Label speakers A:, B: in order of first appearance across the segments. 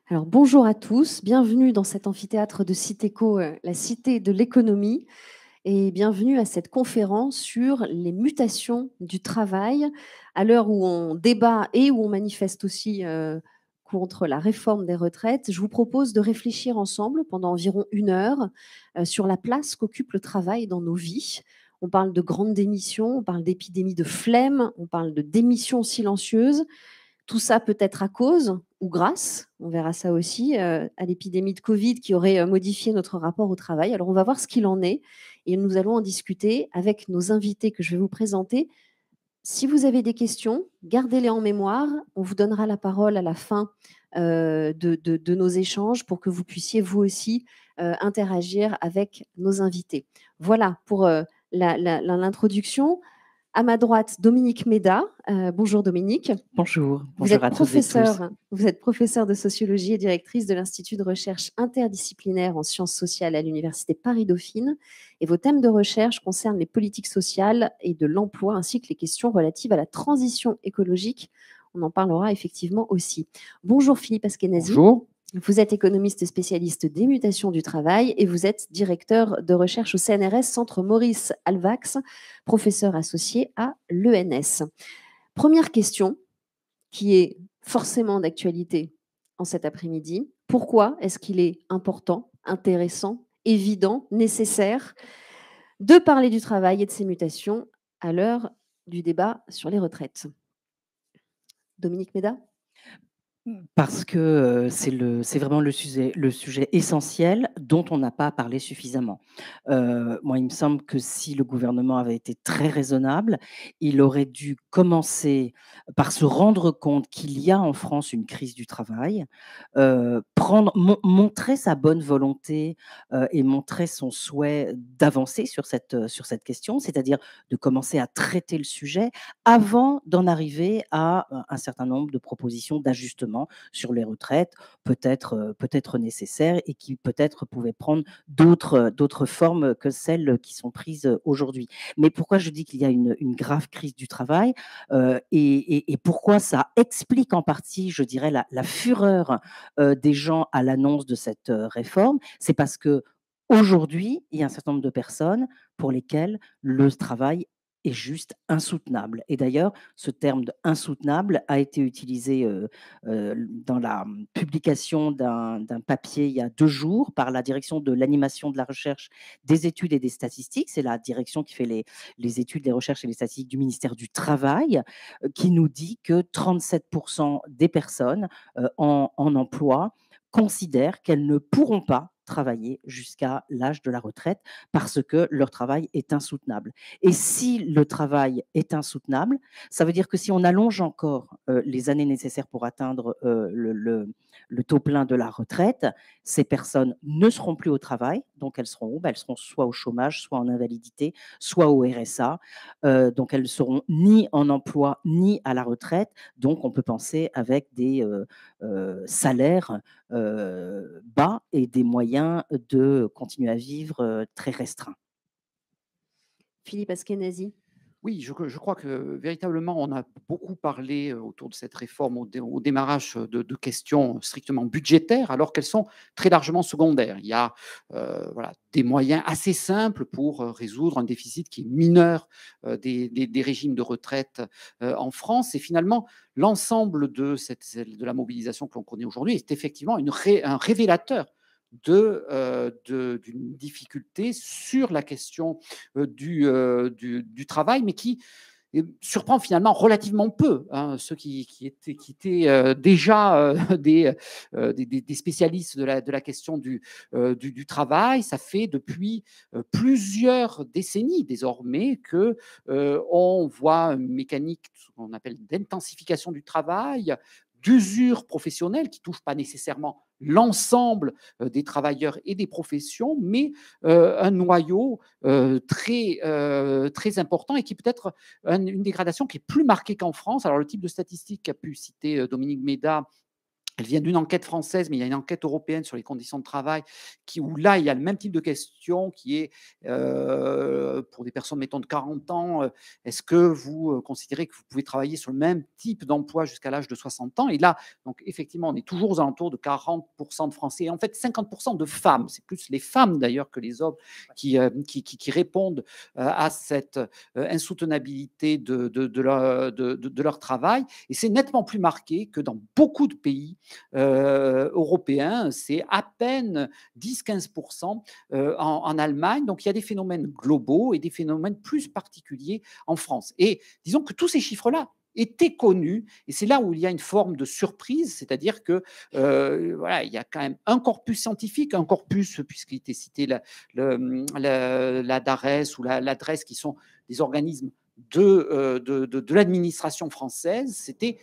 A: Alors bonjour à tous, bienvenue dans cet amphithéâtre de Citéco, la cité de l'économie, et bienvenue à cette conférence sur les mutations du travail, à l'heure où on débat et où on manifeste aussi contre la réforme des retraites. Je vous propose de réfléchir ensemble pendant environ 1 heure sur la place qu'occupe le travail dans nos vies. On parle de grandes démissions, on parle d'épidémie de flemme, on parle de démissions silencieuses. Tout ça peut être à cause ou grâce, on verra ça aussi, à l'épidémie de Covid qui aurait modifié notre rapport au travail. Alors on va voir ce qu'il en est et nous allons en discuter avec nos invités que je vais vous présenter. Si vous avez des questions, gardez-les en mémoire. On vous donnera la parole à la fin de nos échanges pour que vous puissiez vous aussi interagir avec nos invités. Voilà pour l'introduction. À ma droite, Dominique Méda. Bonjour Dominique.
B: Bonjour,
A: Vous
B: bonjour
A: êtes
B: à toutes et tous.
A: professeure de sociologie et directrice de l'Institut de recherche interdisciplinaire en sciences sociales à l'Université Paris-Dauphine. Et vos thèmes de recherche concernent les politiques sociales et de l'emploi, ainsi que les questions relatives à la transition écologique. On en parlera effectivement aussi. Bonjour Philippe Askenazi.
B: Bonjour.
A: Vous êtes économiste spécialiste des mutations du travail et vous êtes directeur de recherche au CNRS Centre Maurice Alvax, professeur associé à l'ENS. Première question, qui est forcément d'actualité en cet après-midi. Pourquoi est-ce qu'il est important, intéressant, évident, nécessaire de parler du travail et de ses mutations à l'heure du débat sur les retraites? Dominique Méda?
B: Parce que c'est vraiment le sujet essentiel dont on n'a pas parlé suffisamment. Moi, il me semble que si le gouvernement avait été très raisonnable, il aurait dû commencer par se rendre compte qu'il y a en France une crise du travail, montrer sa bonne volonté et montrer son souhait d'avancer sur cette question, c'est-à-dire de commencer à traiter le sujet avant d'en arriver à un certain nombre de propositions d'ajustement sur les retraites, peut-être nécessaires et qui peut-être pouvaient prendre d'autres formes que celles qui sont prises aujourd'hui. Mais pourquoi je dis qu'il y a une grave crise du travail et pourquoi ça explique en partie, je dirais, la fureur des gens à l'annonce de cette réforme, c'est parce que aujourd'hui, il y a un certain nombre de personnes pour lesquelles le travail est juste insoutenable. Et d'ailleurs, ce terme de insoutenable a été utilisé dans la publication d'un papier il y a 2 jours par la direction de l'animation de la recherche, des études et des statistiques. C'est la direction qui fait les études, les recherches et les statistiques du ministère du Travail, qui nous dit que 37% des personnes en emploi considèrent qu'elles ne pourront pas travailler jusqu'à l'âge de la retraite parce que leur travail est insoutenable. Et si le travail est insoutenable, ça veut dire que si on allonge encore les années nécessaires pour atteindre le taux plein de la retraite, ces personnes ne seront plus au travail. Donc, elles seront où? Elles seront soit au chômage, soit en invalidité, soit au RSA. Donc, elles ne seront ni en emploi, ni à la retraite. Donc, on peut penser avec des salaires bas et des moyens de continuer à vivre très restreints.
A: Philippe Askenazi?
C: Oui, je crois que véritablement, on a beaucoup parlé autour de cette réforme au démarrage de questions strictement budgétaires, alors qu'elles sont très largement secondaires. Il y a voilà, des moyens assez simples pour résoudre un déficit qui est mineur des régimes de retraite en France. Et finalement, l'ensemble de la mobilisation que l'on connaît aujourd'hui est effectivement un révélateur d'une difficulté sur la question du travail, mais qui surprend finalement relativement peu ceux qui étaient déjà des spécialistes de la question du travail. Ça fait depuis plusieurs décennies désormais que on voit une mécanique qu'on appelle d'intensification du travail, d'usure professionnelle qui touche pas nécessairement l'ensemble des travailleurs et des professions, mais un noyau très important et qui peut être une dégradation qui est plus marquée qu'en France. Alors, le type de statistique qu'a pu citer Dominique Méda Elle vient d'une enquête française, mais il y a une enquête européenne sur les conditions de travail où là, il y a le même type de question qui est pour des personnes, mettons, de 40 ans, est-ce que vous considérez que vous pouvez travailler sur le même type d'emploi jusqu'à l'âge de 60 ans? Et là, donc, effectivement, on est toujours aux alentours de 40% de Français et en fait 50% de femmes. C'est plus les femmes d'ailleurs que les hommes qui répondent à cette insoutenabilité de leur travail. Et c'est nettement plus marqué que dans beaucoup de pays européen, c'est à peine 10-15% en Allemagne. Donc il y a des phénomènes globaux et des phénomènes plus particuliers en France. Et disons que tous ces chiffres-là étaient connus, et c'est là où il y a une forme de surprise, c'est-à-dire que voilà, il y a quand même un corpus scientifique, un corpus, puisqu'il était cité la DARES ou l'adresse, qui sont des organismes de l'administration française. C'était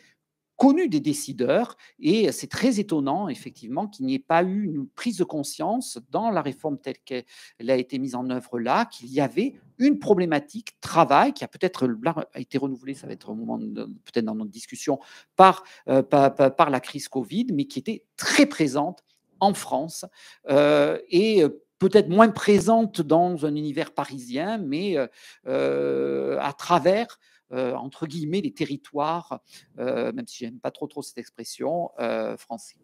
C: connu des décideurs, et c'est très étonnant effectivement qu'il n'y ait pas eu une prise de conscience dans la réforme telle qu'elle a été mise en œuvre là, qu'il y avait une problématique travail qui a peut-être a été renouvelée, ça va être au moment peut-être dans notre discussion, par la crise Covid, mais qui était très présente en France et peut-être moins présente dans un univers parisien, mais à travers entre guillemets, les territoires, même si j'aime pas trop cette expression, français.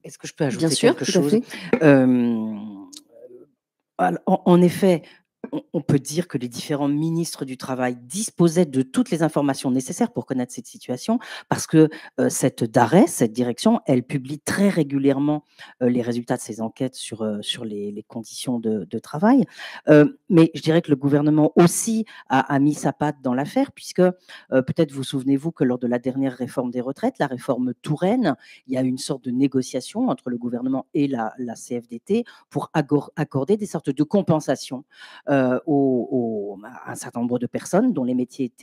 B: Est-ce que je peux
A: Bien
B: ajouter
A: sûr,
B: quelque
A: tout à
B: chose?
A: fait.
B: En effet, on peut dire que les différents ministres du Travail disposaient de toutes les informations nécessaires pour connaître cette situation, parce que cette DARES, cette direction, elle publie très régulièrement les résultats de ses enquêtes sur les conditions de travail. Mais je dirais que le gouvernement aussi a mis sa patte dans l'affaire, puisque peut-être vous souvenez-vous que lors de la dernière réforme des retraites, la réforme Touraine, il y a eu une sorte de négociation entre le gouvernement et la CFDT pour accorder des sortes de compensations à un certain nombre de personnes dont les métiers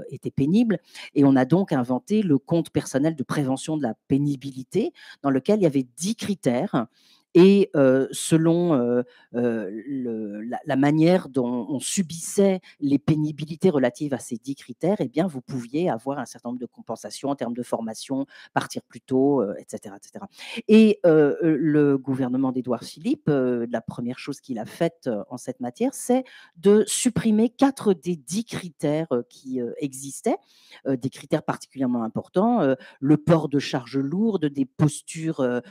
B: étaient pénibles. Et on a donc inventé le compte personnel de prévention de la pénibilité, dans lequel il y avait 10 critères. Et selon la manière dont on subissait les pénibilités relatives à ces 10 critères, eh bien, vous pouviez avoir un certain nombre de compensations en termes de formation, partir plus tôt, etc., etc. Et le gouvernement d'Édouard Philippe, la première chose qu'il a faite en cette matière, c'est de supprimer 4 des 10 critères qui existaient, des critères particulièrement importants, le port de charges lourdes, des postures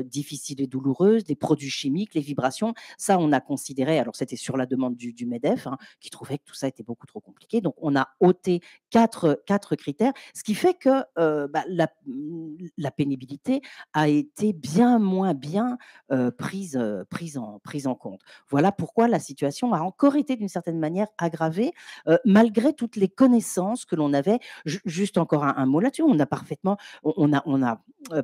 B: difficiles et douloureuses, des produits chimiques, les vibrations. Ça, on a considéré, alors c'était sur la demande du MEDEF, hein, qui trouvait que tout ça était beaucoup trop compliqué. Donc, on a ôté quatre critères, ce qui fait que la pénibilité a été bien moins bien prise en compte. Voilà pourquoi la situation a encore été d'une certaine manière aggravée, malgré toutes les connaissances que l'on avait. Juste encore un mot là-dessus, on a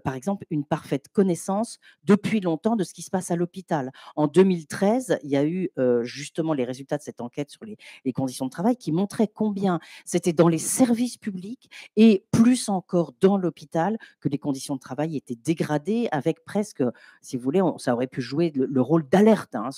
B: par exemple une parfaite connaissance depuis longtemps de ce qui se passe à l'hôpital. En 2013, il y a eu justement les résultats de cette enquête sur les conditions de travail qui montraient combien c'était dans les services publics et plus encore dans l'hôpital que les conditions de travail étaient dégradées, avec presque, si vous voulez, ça aurait pu jouer le rôle d'alerte, hein,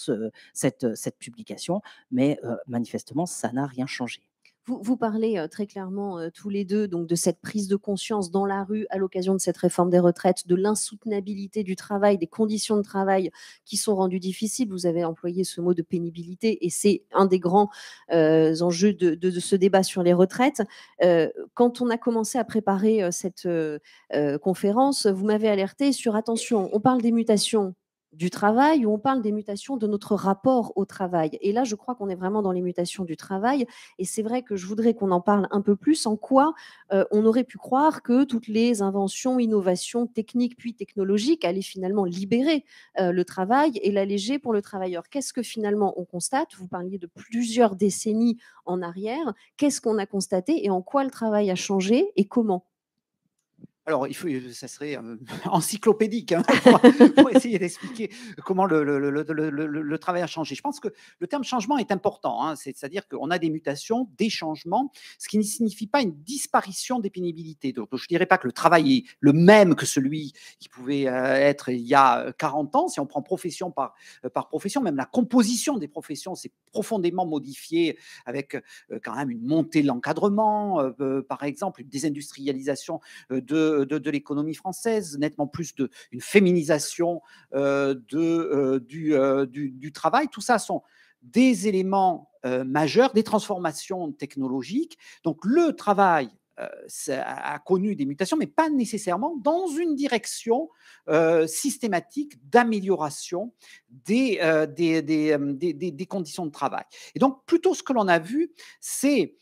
B: cette publication, mais manifestement, ça n'a rien changé.
A: Vous parlez très clairement tous les deux donc de cette prise de conscience dans la rue à l'occasion de cette réforme des retraites, de l'insoutenabilité du travail, des conditions de travail qui sont rendues difficiles. Vous avez employé ce mot de pénibilité et c'est un des grands enjeux de ce débat sur les retraites. Quand on a commencé à préparer cette conférence, vous m'avez alerté sur attention, on parle des mutations du travail ou on parle des mutations de notre rapport au travail. Et là, je crois qu'on est vraiment dans les mutations du travail. Et c'est vrai que je voudrais qu'on en parle un peu plus. En quoi on aurait pu croire que toutes les inventions, innovations techniques puis technologiques allaient finalement libérer le travail et l'alléger pour le travailleur. Qu'est-ce que finalement on constate? Vous parliez de plusieurs décennies en arrière. Qu'est-ce qu'on a constaté et en quoi le travail a changé et comment?
C: Alors, ça serait encyclopédique hein, pour essayer d'expliquer comment le travail a changé. Je pense que le terme changement est important, hein, c'est-à-dire qu'on a des mutations, des changements, ce qui ne signifie pas une disparition des pénibilités. Donc, je ne dirais pas que le travail est le même que celui qui pouvait être il y a 40 ans. Si on prend profession par profession, même la composition des professions s'est profondément modifiée avec quand même une montée de l'encadrement, par exemple, une désindustrialisation de l'économie française, nettement plus une féminisation du travail. Tout ça sont des éléments majeurs, des transformations technologiques. Donc le travail a connu des mutations, mais pas nécessairement dans une direction systématique d'amélioration des conditions de travail. Et donc, plutôt ce que l'on a vu, c'est,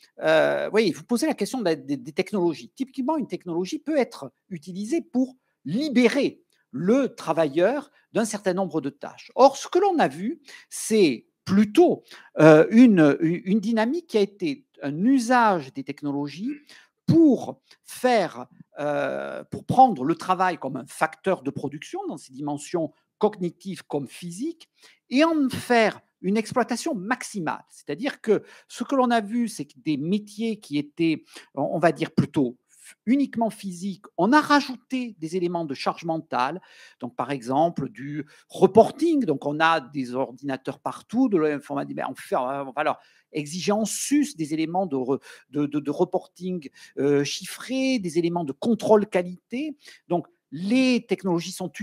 C: voyez, vous posez la question des technologies. Typiquement, une technologie peut être utilisée pour libérer le travailleur d'un certain nombre de tâches. Or, ce que l'on a vu, c'est plutôt une dynamique qui a été un usage des technologies pour pour prendre le travail comme un facteur de production dans ses dimensions cognitives comme physiques et en faire une exploitation maximale. C'est-à-dire que ce que l'on a vu, c'est que des métiers qui étaient, on va dire, plutôt uniquement physiques, on a rajouté des éléments de charge mentale, donc par exemple du reporting, donc on a des ordinateurs partout, de l'informatique, on va leur exiger en sus des éléments de reporting chiffré, des éléments de contrôle qualité. Donc les technologies sont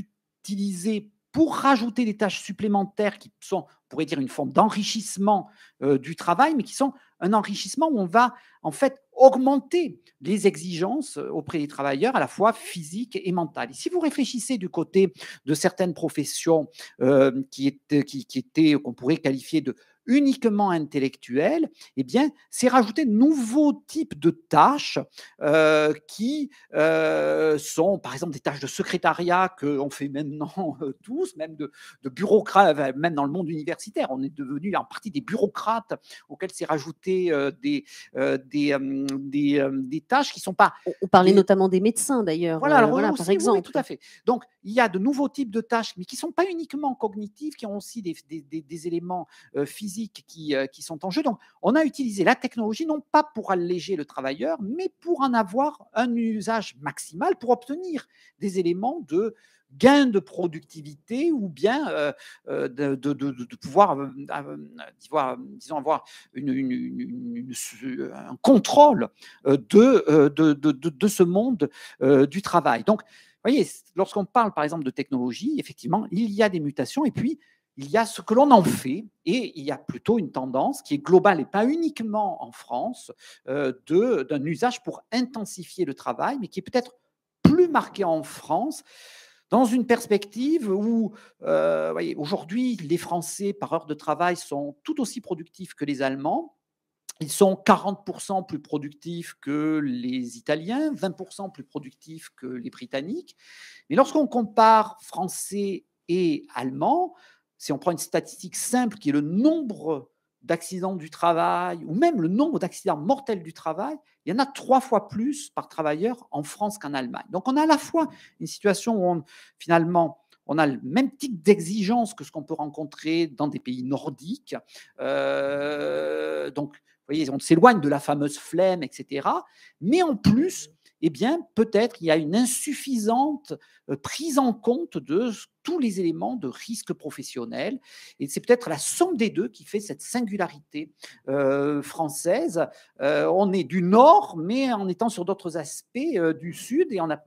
C: utilisées pour rajouter des tâches supplémentaires qui sont, on pourrait dire, une forme d'enrichissement du travail, mais qui sont un enrichissement où on va en fait augmenter les exigences auprès des travailleurs, à la fois physiques et mentales. Et si vous réfléchissez du côté de certaines professions qui étaient, qu'on pourrait qualifier de uniquement intellectuelles, eh bien, c'est rajouter de nouveaux types de tâches qui sont, par exemple, des tâches de secrétariat qu'on fait maintenant tous, même de bureaucrates, même dans le monde universitaire. On est devenu en partie des bureaucrates auxquels c'est rajouté des tâches qui ne sont pas.
A: On parlait notamment des médecins d'ailleurs,
C: Voilà, alors
A: voilà,
C: aussi,
A: par exemple.
C: Oui, tout à fait. Donc, il y a de nouveaux types de tâches, mais qui ne sont pas uniquement cognitifs, qui ont aussi des éléments physiques qui sont en jeu. Donc, on a utilisé la technologie non pas pour alléger le travailleur, mais pour en avoir un usage maximal, pour obtenir des éléments de gain de productivité ou bien de pouvoir disons, avoir un contrôle de ce monde du travail. Donc, vous voyez, lorsqu'on parle par exemple de technologie, effectivement, il y a des mutations et puis il y a ce que l'on en fait et il y a plutôt une tendance qui est globale et pas uniquement en France d'un usage pour intensifier le travail, mais qui est peut-être plus marqué en France dans une perspective où, voyez, aujourd'hui, les Français, par heure de travail, sont tout aussi productifs que les Allemands. Ils sont 40% plus productifs que les Italiens, 20% plus productifs que les Britanniques. Mais lorsqu'on compare Français et Allemands, si on prend une statistique simple qui est le nombre d'accidents du travail ou même le nombre d'accidents mortels du travail, il y en a 3 fois plus par travailleur en France qu'en Allemagne. Donc on a à la fois une situation où finalement on a le même type d'exigence que ce qu'on peut rencontrer dans des pays nordiques. Donc, vous voyez, on s'éloigne de la fameuse flemme, etc. Mais en plus, eh bien, peut-être il y a une insuffisante prise en compte de tous les éléments de risque professionnel. Et c'est peut-être la somme des deux qui fait cette singularité française. On est du Nord, mais en étant sur d'autres aspects du Sud, et on a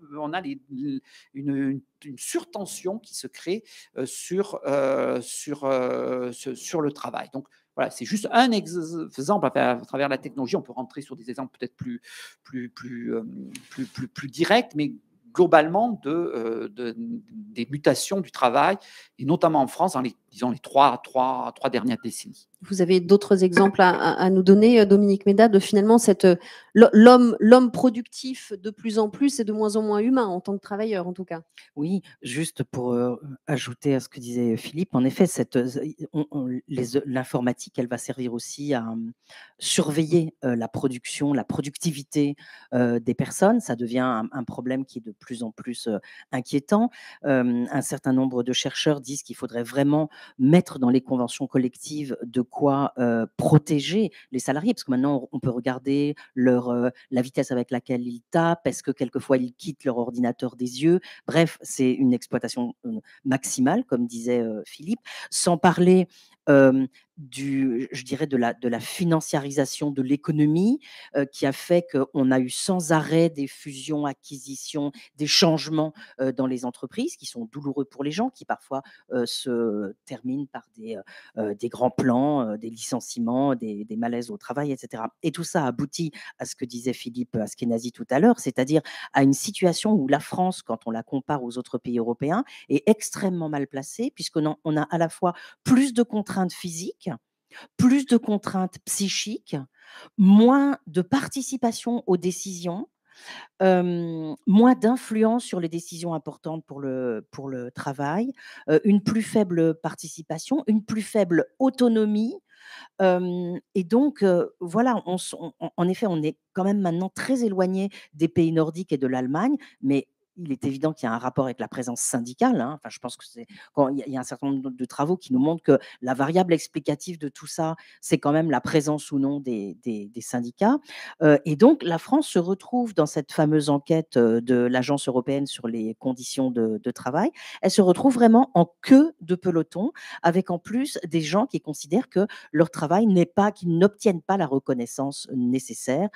C: une surtension qui se crée sur le travail. Donc, voilà, c'est juste un exemple à travers la technologie. On peut rentrer sur des exemples peut-être plus directs, mais globalement des mutations du travail, et notamment en France dans les trois dernières décennies.
A: Vous avez d'autres exemples à nous donner, Dominique Méda, de finalement l'homme productif de plus en plus et de moins en moins humain en tant que travailleur, en tout cas.
B: Oui, juste pour ajouter à ce que disait Philippe, en effet, l'informatique, elle va servir aussi à surveiller la production, la productivité des personnes. Ça devient un problème qui est de plus en plus inquiétant. Un certain nombre de chercheurs disent qu'il faudrait vraiment mettre dans les conventions collectives de quoi protéger les salariés, parce que maintenant, on peut regarder la vitesse avec laquelle ils tapent, est-ce que quelquefois ils quittent leur ordinateur des yeux. Bref, c'est une exploitation maximale, comme disait Philippe, sans parler je dirais de la financiarisation de l'économie, qui a fait qu'on a eu sans arrêt des fusions, acquisitions, des changements dans les entreprises qui sont douloureux pour les gens, qui parfois se terminent par des grands plans, des licenciements, des malaises au travail, etc. Et tout ça aboutit à ce que disait Philippe Askenazi tout à l'heure, c'est-à-dire à une situation où la France, quand on la compare aux autres pays européens, est extrêmement mal placée, puisqu'on a à la fois plus de contraintes physiques, plus de contraintes psychiques, moins de participation aux décisions, moins d'influence sur les décisions importantes pour le travail, une plus faible participation, une plus faible autonomie. Et donc, voilà, en effet, on est quand même maintenant très éloigné des pays nordiques et de l'Allemagne, mais il est évident qu'il y a un rapport avec la présence syndicale, hein. Enfin, je pense que il y a un certain nombre de travaux qui nous montrent que la variable explicative de tout ça, c'est quand même la présence ou non des syndicats. Et donc, la France se retrouve dans cette fameuse enquête de l'Agence européenne sur les conditions de travail. Elle se retrouve vraiment en queue de peloton, avec en plus des gens qui considèrent que leur travail n'est pas, qu'ils n'obtiennent pas la reconnaissance nécessaire,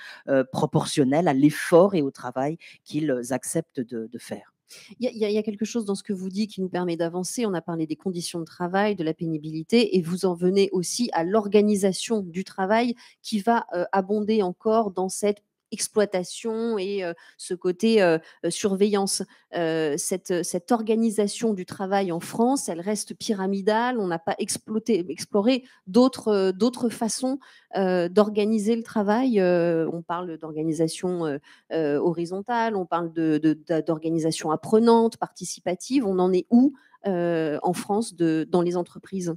B: proportionnelle à l'effort et au travail qu'ils acceptent de faire.
A: Il y a quelque chose dans ce que vous dites qui nous permet d'avancer. On a parlé des conditions de travail, de la pénibilité, et vous en venez aussi à l'organisation du travail qui va abonder encore dans cette exploitation et ce côté surveillance. Cette organisation du travail en France, elle reste pyramidale. On n'a pas exploré d'autres façons d'organiser le travail. On parle d'organisation horizontale, on parle d'organisation apprenante, participative. On en est où en France dans les entreprises?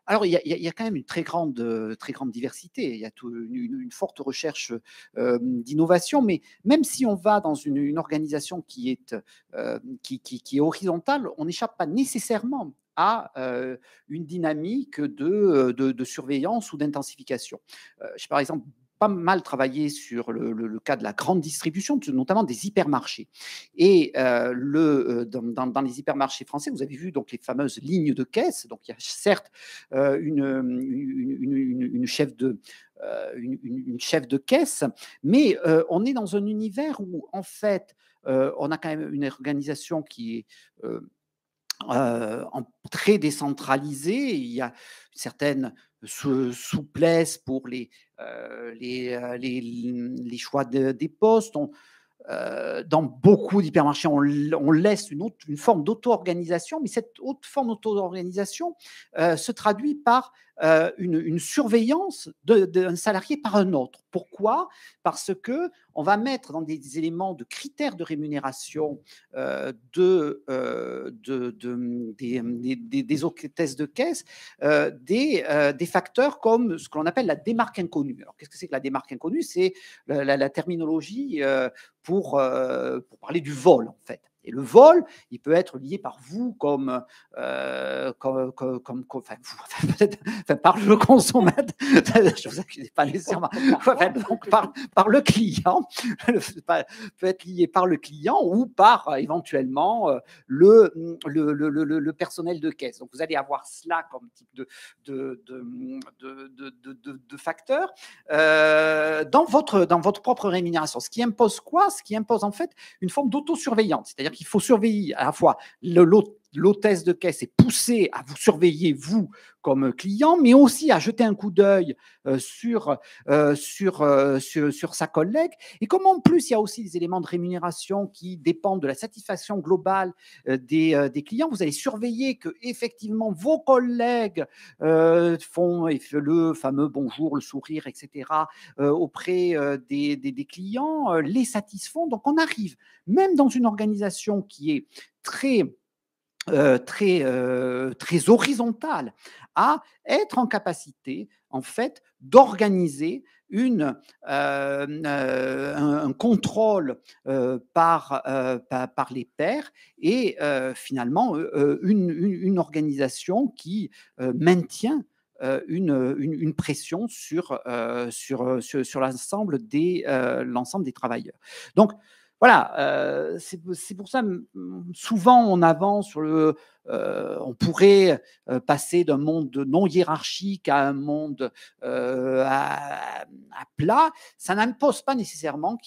C: Alors, il y a quand même une très grande diversité. Il y a une forte recherche d'innovation, mais même si on va dans une organisation qui est horizontale, on n'échappe pas nécessairement à une dynamique de surveillance ou d'intensification. J'ai par exemple pas mal travaillé sur le cas de la grande distribution, notamment des hypermarchés. Et dans les hypermarchés français, vous avez vu donc les fameuses lignes de caisse. Donc il y a certes une chef une chef de caisse, mais on est dans un univers où en fait on a quand même une organisation qui est très décentralisée. Il y a une certaine souplesse pour les choix des postes. Dans beaucoup d'hypermarchés, on laisse une forme d'auto-organisation, mais cette autre forme d'auto-organisation se traduit par une surveillance d'un salarié par un autre. Pourquoi? Parce que on va mettre dans des éléments de critères de rémunération des hôtesses de caisse des facteurs comme ce que l'on appelle la démarque inconnue. Alors, qu'est-ce que c'est que la démarque inconnue? C'est la terminologie pour parler du vol, en fait. Et le vol, il peut être lié par vous enfin, par le consommateur, je vous accuse pas nécessairement, enfin, donc par le client, peut être lié par le client ou par éventuellement le personnel de caisse. Donc vous allez avoir cela comme type de facteur dans votre propre rémunération. Ce qui impose quoi? Ce qui impose en fait une forme d'autosurveillance. C'est-à-dire qu'il faut surveiller à la fois l'hôtesse de caisse est poussée à vous surveiller, vous, comme client, mais aussi à jeter un coup d'œil sur sa collègue. Et comme en plus, il y a aussi des éléments de rémunération qui dépendent de la satisfaction globale des clients, vous allez surveiller que effectivement vos collègues font le fameux bonjour, le sourire, etc. Auprès des clients, les satisfont. Donc, on arrive, même dans une organisation qui est très horizontale, à être en capacité, en fait, d'organiser un contrôle par les pairs et finalement une organisation qui maintient une pression sur l'ensemble des travailleurs. Donc, voilà, c'est pour ça, souvent on avance sur on pourrait passer d'un monde non hiérarchique à un monde à plat, ça n'impose pas nécessairement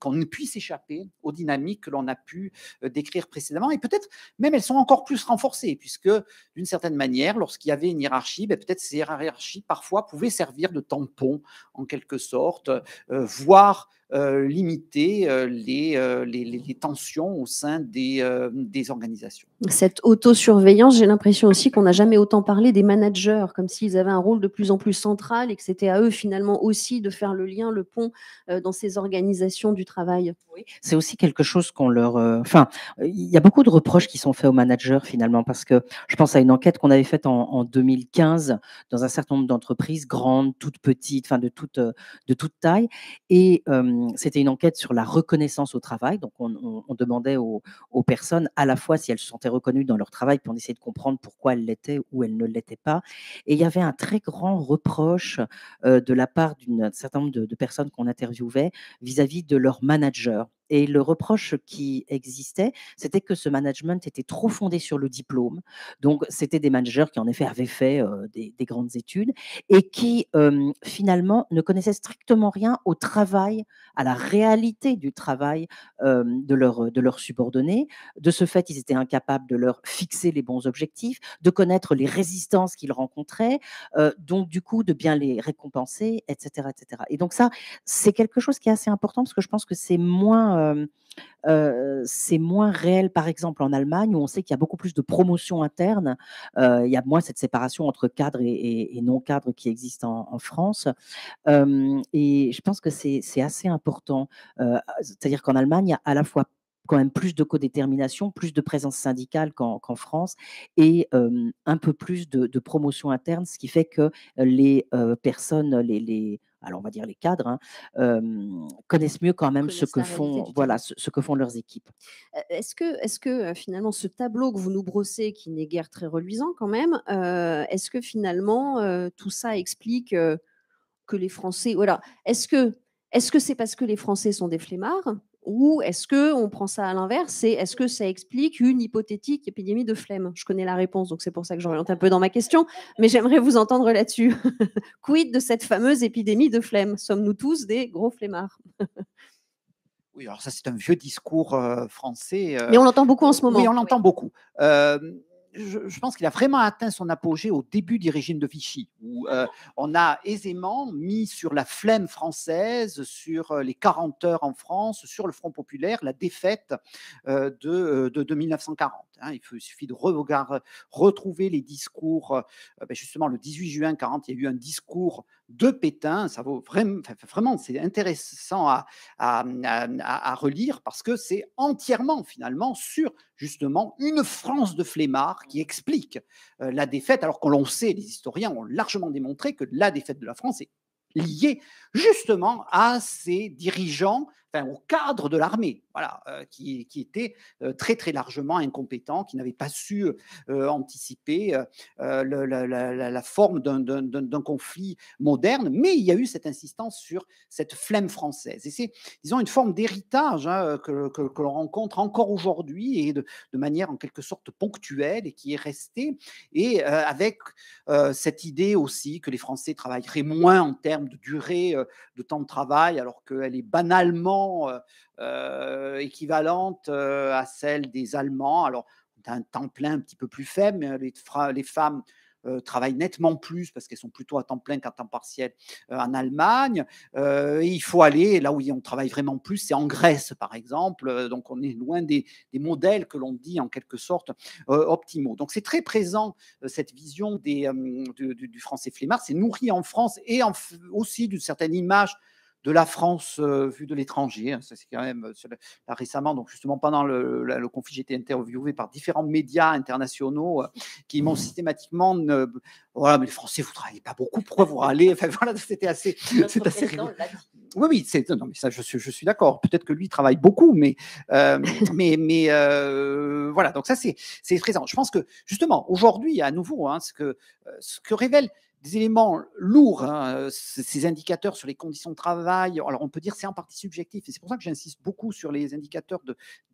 C: qu'on puisse échapper aux dynamiques que l'on a pu décrire précédemment. Et peut-être même elles sont encore plus renforcées, puisque d'une certaine manière, lorsqu'il y avait une hiérarchie, peut-être ces hiérarchies parfois pouvaient servir de tampon, en quelque sorte, voire limiter les tensions au sein des organisations.
A: Cette autosurveillance, j'ai l'impression aussi qu'on n'a jamais autant parlé des managers, comme s'ils avaient un rôle de plus en plus central et que c'était à eux finalement aussi de faire le lien, le pont dans ces organisations du travail.
B: Oui, c'est aussi quelque chose qu'on leur... Enfin, il y a beaucoup de reproches qui sont faits aux managers finalement, parce que je pense à une enquête qu'on avait faite en 2015 dans un certain nombre d'entreprises, grandes, toutes petites, enfin de toute taille. Et c'était une enquête sur la reconnaissance au travail. Donc, on demandait aux personnes à la fois si elles se sentaient reconnues dans leur travail, puis on essayait de comprendre pourquoi elles l'étaient ou elles ne l'étaient pas. Et il y avait un très grand reproche de la part d'un certain nombre de personnes qu'on interviewait vis-à-vis de leur manager. Et le reproche qui existait, c'était que ce management était trop fondé sur le diplôme. Donc, c'était des managers qui, en effet, avaient fait des grandes études et qui, finalement, ne connaissaient strictement rien au travail, à la réalité du travail de leurs subordonnés. De ce fait, ils étaient incapables de leur fixer les bons objectifs, de connaître les résistances qu'ils rencontraient, donc, du coup, de bien les récompenser, etc., etc. Et donc, ça, c'est quelque chose qui est assez important parce que je pense que c'est moins réel, par exemple, en Allemagne, où on sait qu'il y a beaucoup plus de promotion interne. Il y a moins cette séparation entre cadres et non-cadres qui existe en France. Et je pense que c'est assez important. C'est-à-dire qu'en Allemagne, il y a à la fois quand même plus de codétermination, plus de présence syndicale qu'en France et un peu plus de promotion interne, ce qui fait que les personnes, alors on va dire les cadres, hein, connaissent mieux quand même ce
A: Connaissent
B: que
A: la réalité
B: font,
A: du
B: voilà,
A: terrain.
B: ce que font leurs équipes.
A: Est-ce que finalement ce tableau que vous nous brossez, qui n'est guère très reluisant quand même, est-ce que finalement tout ça explique que les Français, voilà, est-ce que c'est parce que les Français sont des flemmards ou est-ce que on prend ça à l'inverse et est-ce que ça explique une hypothétique épidémie de flemme? Je connais la réponse, donc c'est pour ça que j'oriente un peu dans ma question, mais j'aimerais vous entendre là-dessus. Quid de cette fameuse épidémie de flemme? Sommes-nous tous des gros flemmards?
C: Oui, alors ça, c'est un vieux discours français.
A: Mais on l'entend beaucoup en ce
C: Oui,
A: moment.
C: on l'entend beaucoup. Je pense qu'il a vraiment atteint son apogée au début du régime de Vichy, où on a aisément mis sur la flemme française, sur les 40 heures en France, sur le Front populaire, la défaite de 1940. Hein. Il suffit de retrouver les discours. Justement, le 18 juin 40, il y a eu un discours de Pétain. Ça vaut vraiment, c'est intéressant à relire parce que c'est entièrement finalement sur justement une France de flemmards qui explique la défaite, alors qu'on l'on sait, les historiens ont largement démontré que la défaite de la France est liée justement à ces dirigeants, enfin, au cadre de l'armée, voilà, qui étaient très très largement incompétents, qui n'avaient pas su anticiper la forme d'un conflit moderne, mais il y a eu cette insistance sur cette flemme française. Et c'est, disons, une forme d'héritage hein, que l'on rencontre encore aujourd'hui et de manière en quelque sorte ponctuelle et qui est restée, et avec cette idée aussi que les Français travailleraient moins en termes de durée de temps de travail, alors qu'elle est banalement équivalente à celle des Allemands. Alors, on a un temps plein un petit peu plus faible, mais les femmes travaillent nettement plus parce qu'elles sont plutôt à temps plein qu'à temps partiel en Allemagne. Et il faut aller là où on travaille vraiment plus, c'est en Grèce par exemple. Donc on est loin des modèles que l'on dit en quelque sorte optimaux. Donc c'est très présent cette vision du français flemmard. C'est nourri en France et aussi d'une certaine image de la France vue de l'étranger. Ça, c'est quand même là, récemment, donc justement pendant le conflit, j'ai été interviewé par différents médias internationaux qui m'ont systématiquement voilà, mais les Français, vous travaillez pas beaucoup, pourquoi vous râlez? Enfin voilà, c'était assez rigolo. Oui, oui, non, mais ça, je suis d'accord. Peut-être que lui travaille beaucoup, mais voilà. Donc ça, c'est présent. Je pense que justement aujourd'hui, à nouveau, hein, ce que révèle des éléments lourds, hein, ces indicateurs sur les conditions de travail. Alors, on peut dire que c'est en partie subjectif, et c'est pour ça que j'insiste beaucoup sur les indicateurs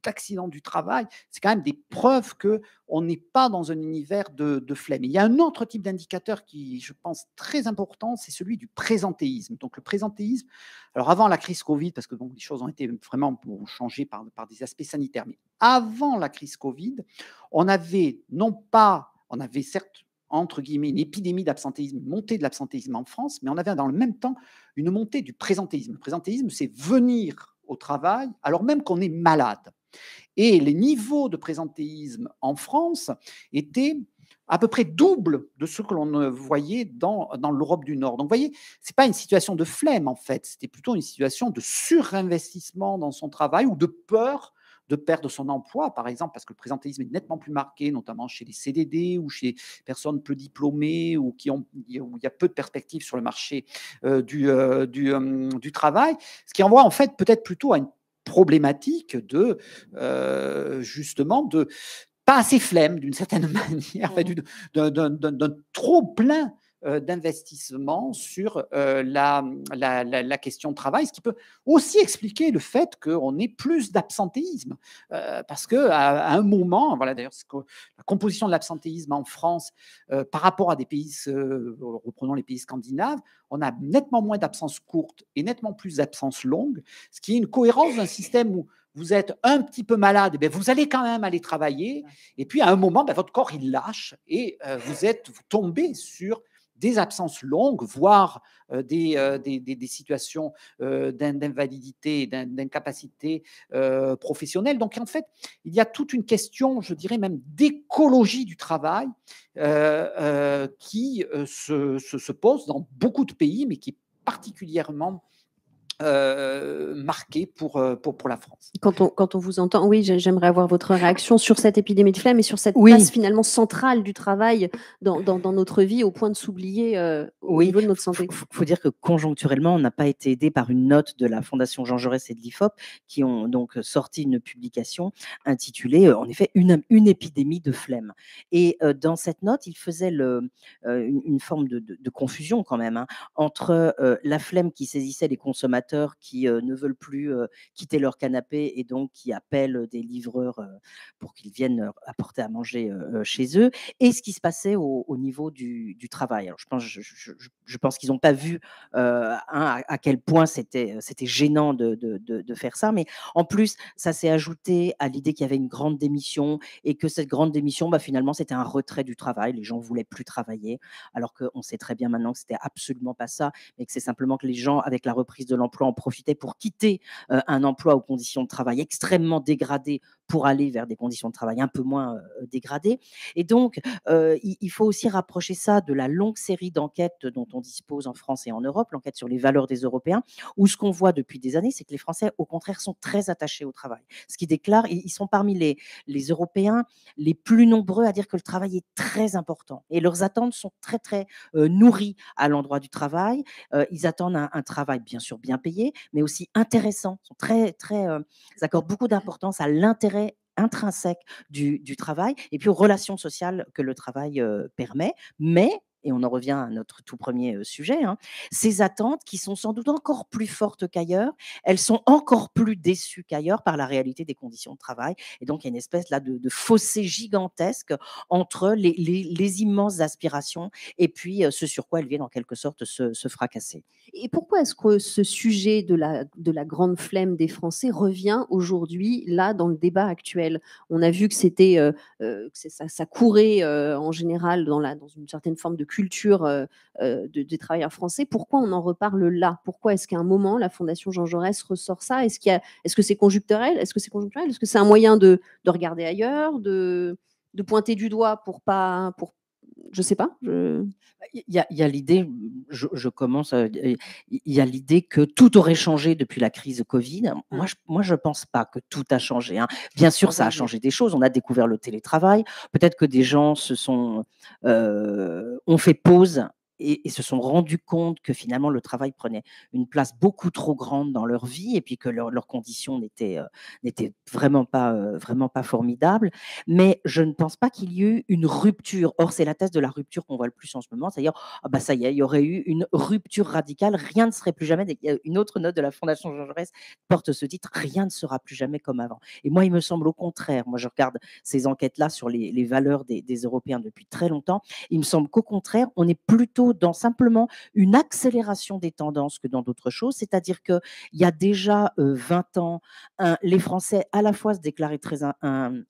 C: d'accident du travail. C'est quand même des preuves qu'on n'est pas dans un univers de flemme. Et il y a un autre type d'indicateur qui, je pense, très important, c'est celui du présentéisme. Donc, le présentéisme, alors avant la crise Covid, parce que bon, les choses ont été vraiment changées par des aspects sanitaires, mais avant la crise Covid, on avait certes, entre guillemets, une épidémie d'absentéisme, une montée de l'absentéisme en France, mais on avait dans le même temps une montée du présentéisme. Le présentéisme, c'est venir au travail alors même qu'on est malade. Et les niveaux de présentéisme en France étaient à peu près double de ce que l'on voyait dans l'Europe du Nord. Donc, vous voyez, ce n'est pas une situation de flemme, en fait, c'était plutôt une situation de surinvestissement dans son travail ou de peur de perdre son emploi, par exemple, parce que le présentéisme est nettement plus marqué, notamment chez les CDD ou chez les personnes peu diplômées ou où il y a peu de perspectives sur le marché du travail, ce qui envoie en fait peut-être plutôt à une problématique justement de pas assez flemme d'une certaine manière, enfin, d'un trop plein d'investissement sur la question de travail, ce qui peut aussi expliquer le fait qu'on ait plus d'absentéisme. Parce qu'à un moment, voilà, d'ailleurs, la composition de l'absentéisme en France par rapport à des pays, reprenons les pays scandinaves, on a nettement moins d'absences courtes et nettement plus d'absences longues, ce qui est une cohérence d'un système où vous êtes un petit peu malade, eh vous allez quand même aller travailler, et puis à un moment, votre corps, il lâche, et vous tombez sur des absences longues, voire des situations d'invalidité, d'incapacité professionnelle. Donc, en fait, il y a toute une question, je dirais même, d'écologie du travail qui se pose dans beaucoup de pays, mais qui est particulièrement marqué pour la France.
A: Quand on vous entend, oui, j'aimerais avoir votre réaction sur cette épidémie de flemme et sur cette place finalement centrale du travail dans notre vie, au point de s'oublier au niveau de notre santé.
B: Faut dire que conjoncturellement, on n'a pas été aidé par une note de la Fondation Jean Jaurès et de l'IFOP qui ont donc sorti une publication intitulée en effet une épidémie de flemme. Et dans cette note, ils faisaient une forme de confusion quand même, hein, entre la flemme qui saisissait les consommateurs qui ne veulent plus quitter leur canapé et donc qui appellent des livreurs pour qu'ils viennent apporter à manger chez eux, et ce qui se passait au niveau du travail. Alors, je pense qu'ils n'ont pas vu à quel point c'était gênant de faire ça, mais en plus, ça s'est ajouté à l'idée qu'il y avait une grande démission et que cette grande démission, finalement, c'était un retrait du travail. Les gens ne voulaient plus travailler, alors qu'on sait très bien maintenant que ce n'était absolument pas ça, mais que c'est simplement que les gens, avec la reprise de l'emploi, en profitaient pour quitter un emploi aux conditions de travail extrêmement dégradées pour aller vers des conditions de travail un peu moins dégradées. Et donc, il faut aussi rapprocher ça de la longue série d'enquêtes dont on dispose en France et en Europe, l'enquête sur les valeurs des Européens, où ce qu'on voit depuis des années, c'est que les Français, au contraire, sont très attachés au travail. Ce qui déclare, ils sont parmi les Européens les plus nombreux à dire que le travail est très important. Et leurs attentes sont très, très nourries à l'endroit du travail. Ils attendent un travail, bien sûr, bien payé, mais aussi intéressant. Ils sont ils accordent beaucoup d'importance à l'intérêt intrinsèque du travail et puis aux relations sociales que le travail permet. Mais, et on en revient à notre tout premier sujet, hein, ces attentes qui sont sans doute encore plus fortes qu'ailleurs, elles sont encore plus déçues qu'ailleurs par la réalité des conditions de travail. Et donc, il y a une espèce là de fossé gigantesque entre les immenses aspirations et puis ce sur quoi elles viennent en quelque sorte se fracasser.
A: Et pourquoi est-ce que ce sujet de la grande flemme des Français revient aujourd'hui, là, dans le débat actuel? On a vu que ça courait en général dans une certaine forme de culture des travailleurs français. Pourquoi on en reparle là? Pourquoi est-ce qu'à un moment, la Fondation Jean Jaurès ressort ça? Est-ce que c'est conjoncturel? Est-ce que c'est un moyen de regarder ailleurs, de pointer du doigt je sais pas.
B: Il y a l'idée, je commence, il y a l'idée que tout aurait changé depuis la crise Covid. Moi, je pense pas que tout a changé, hein. Bien sûr, ça a changé des choses. On a découvert le télétravail. Peut-être que des gens ont fait pause et se sont rendus compte que finalement le travail prenait une place beaucoup trop grande dans leur vie et puis que leurs conditions n'étaient vraiment pas formidables. Mais je ne pense pas qu'il y ait eu une rupture. Or, c'est la thèse de la rupture qu'on voit le plus en ce moment, c'est-à-dire, ah bah ça y est, il y aurait eu une rupture radicale, rien ne serait plus jamais. Il y a une autre note de la Fondation Jean Jaurès porte ce titre, rien ne sera plus jamais comme avant. Et moi, il me semble au contraire, moi je regarde ces enquêtes-là sur les valeurs des Européens depuis très longtemps, il me semble qu'au contraire, on est plutôt dans simplement une accélération des tendances que dans d'autres choses. C'est-à-dire qu'il y a déjà 20 ans, les Français à la fois se déclaraient très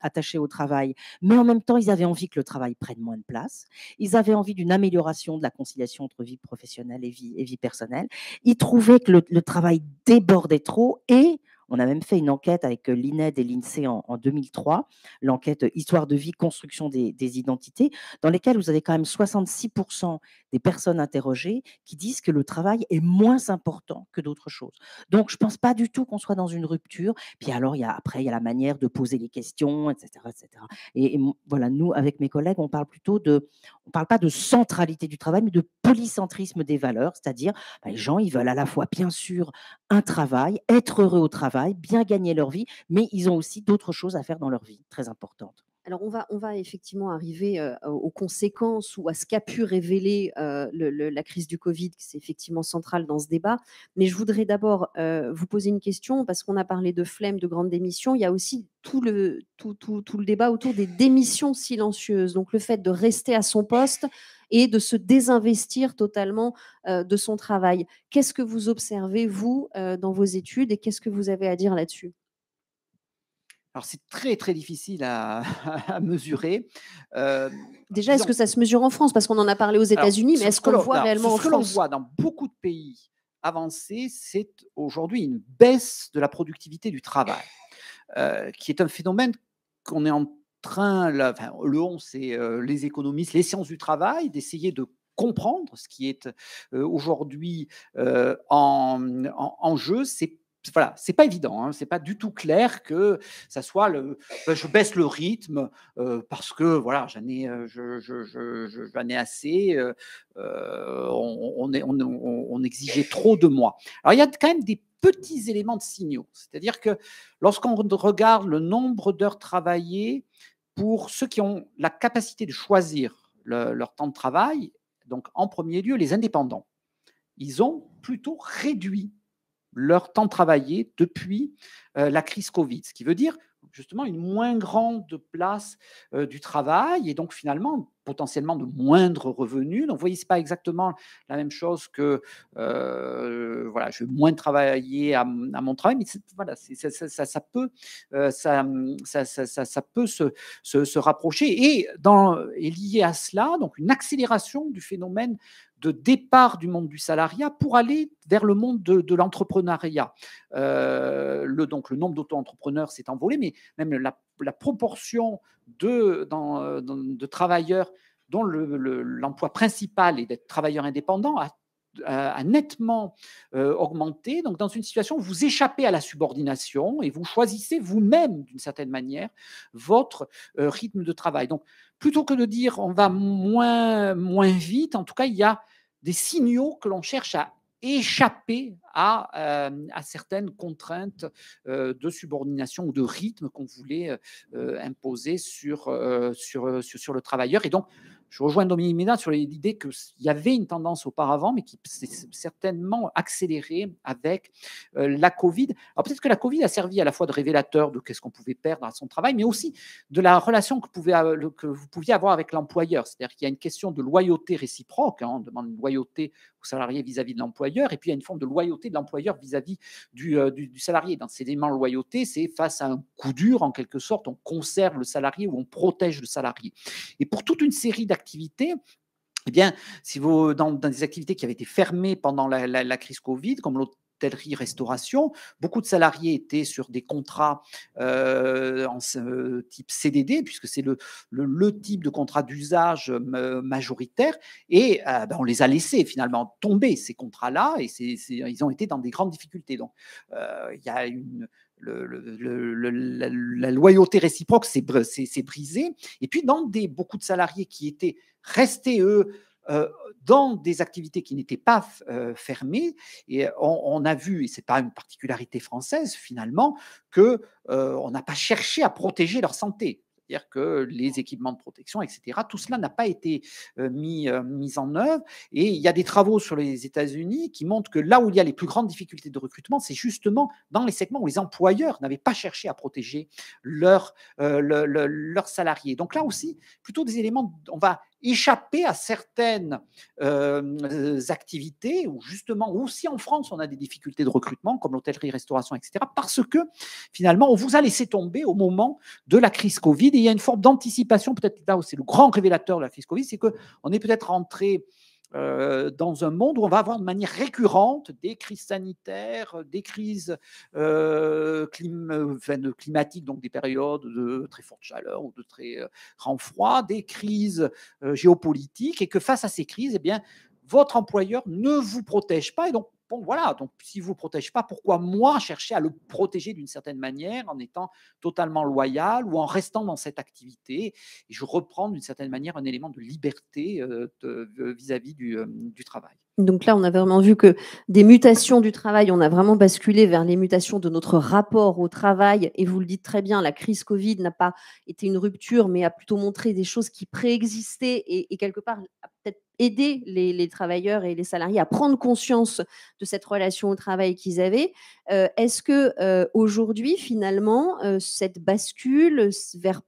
B: attachés au travail, mais en même temps, ils avaient envie que le travail prenne moins de place. Ils avaient envie d'une amélioration de la conciliation entre vie professionnelle et vie personnelle. Ils trouvaient que le travail débordait trop et on a même fait une enquête avec l'INED et l'INSEE en 2003, l'enquête Histoire de vie, construction des identités, dans lesquelles vous avez quand même 66% des personnes interrogées qui disent que le travail est moins important que d'autres choses. Donc, je ne pense pas du tout qu'on soit dans une rupture. Puis alors, après, il y a la manière de poser les questions, etc. etc. Et voilà, nous, avec mes collègues, on parle plutôt on parle pas de centralité du travail, mais de polycentrisme des valeurs, c'est-à-dire les gens, ils veulent à la fois, bien sûr, un travail, être heureux au travail, bien gagner leur vie, mais ils ont aussi d'autres choses à faire dans leur vie, très importantes.
A: Alors on va effectivement arriver, aux conséquences ou à ce qu'a pu révéler, la crise du Covid, qui c'est effectivement central dans ce débat. Mais je voudrais d'abord, vous poser une question parce qu'on a parlé de flemme, de grandes démissions. Il y a aussi tout le débat autour des démissions silencieuses. Donc le fait de rester à son poste et de se désinvestir totalement, de son travail. Qu'est-ce que vous observez, vous, dans vos études et qu'est-ce que vous avez à dire là-dessus?
C: Alors c'est très, très difficile à à mesurer.
A: Déjà, est-ce
C: Disons
A: que ça se mesure en France? Parce qu'on en a parlé aux
C: alors
A: États-Unis, mais est-ce qu'on le voit réellement en
C: ce que l'on
A: France?
C: voit dans beaucoup de pays avancés, c'est aujourd'hui une baisse de la productivité du travail, qui est un phénomène qu'on est en train, là, enfin, le on, c'est, les économistes, les sciences du travail, d'essayer de comprendre ce qui est, aujourd'hui, en jeu. C'est voilà, c'est pas évident, hein, c'est pas du tout clair que ça soit je baisse le rythme, parce que voilà, j'en ai assez, on exigeait trop de moi. Alors il y a quand même des petits éléments de signaux, c'est-à-dire que lorsqu'on regarde le nombre d'heures travaillées pour ceux qui ont la capacité de choisir leur temps de travail, donc en premier lieu les indépendants, ils ont plutôt réduit leur temps travaillé depuis la crise Covid. Ce qui veut dire justement une moins grande place du travail et donc finalement potentiellement de moindres revenus. Donc vous voyez, ce n'est pas exactement la même chose que voilà, je vais moins travailler à mon travail, mais voilà, ça peut, ça peut se rapprocher et lié à cela, donc une accélération du phénomène de départ du monde du salariat pour aller vers le monde de l'entrepreneuriat. Donc le nombre d'auto-entrepreneurs s'est envolé, mais même la proportion de travailleurs dont l'emploi principal est d'être travailleur indépendant a nettement augmenté. Donc, dans une situation où vous échappez à la subordination et vous choisissez vous-même, d'une certaine manière, votre rythme de travail. Donc, plutôt que de dire on va moins vite, en tout cas, il y a des signaux que l'on cherche à échapper à certaines contraintes de subordination ou de rythme qu'on voulait imposer sur le travailleur. Et donc, je rejoins Dominique Ménard sur l'idée qu'il y avait une tendance auparavant, mais qui s'est certainement accélérée avec la Covid. Alors peut-être que la Covid a servi à la fois de révélateur de qu'est-ce qu'on pouvait perdre à son travail, mais aussi de la relation que vous pouviez avoir avec l'employeur. C'est-à-dire qu'il y a une question de loyauté réciproque, hein, on demande une loyauté aux salariés vis-à-vis de l'employeur, et puis il y a une forme de loyauté de l'employeur vis-à-vis du salarié. Dans ces éléments de loyauté, c'est face à un coup dur, en quelque sorte, on conserve le salarié ou on protège le salarié. Et pour toute une série d'activités, eh bien, si vous, dans des activités qui avaient été fermées pendant la crise Covid, comme l'hôtellerie-restauration, beaucoup de salariés étaient sur des contrats type CDD, puisque c'est le type de contrat d'usage majoritaire, et on les a laissés finalement tomber, ces contrats-là, et ils ont été dans des grandes difficultés. Donc, il y a la loyauté réciproque s'est brisée. Et puis, beaucoup de salariés qui étaient restés, eux, euh, dans des activités qui n'étaient pas fermées. Et on a vu, et ce n'est pas une particularité française finalement, qu'on n'a pas cherché à protéger leur santé. C'est-à-dire que les équipements de protection, etc., tout cela n'a pas été mis en œuvre. Et il y a des travaux sur les États-Unis qui montrent que là où il y a les plus grandes difficultés de recrutement, c'est justement dans les segments où les employeurs n'avaient pas cherché à protéger leurs salariés. Donc là aussi, plutôt des éléments, on va échapper à certaines activités où justement, aussi en France, on a des difficultés de recrutement, comme l'hôtellerie, restauration, etc., parce que finalement, on vous a laissé tomber au moment de la crise Covid. Et il y a une forme d'anticipation, peut-être là où c'est le grand révélateur de la crise Covid, c'est qu'on est peut-être rentré dans un monde où on va avoir de manière récurrente des crises sanitaires, des crises climatiques, donc des périodes de très forte chaleur ou de très grand froid, des crises géopolitiques, et que face à ces crises, eh bien, votre employeur ne vous protège pas. Et donc, bon, voilà, donc s'il ne vous protège pas, pourquoi moi chercher à le protéger d'une certaine manière en étant totalement loyal ou en restant dans cette activité? Et je reprends d'une certaine manière un élément de liberté vis-à-vis du travail.
A: Donc là, on a vraiment vu que des mutations du travail, on a vraiment basculé vers les mutations de notre rapport au travail. Et vous le dites très bien, la crise Covid n'a pas été une rupture, mais a plutôt montré des choses qui préexistaient et quelque part a peut-être aidé les travailleurs et les salariés à prendre conscience de cette relation au travail qu'ils avaient. Est-ce que aujourd'hui, finalement, cette bascule vers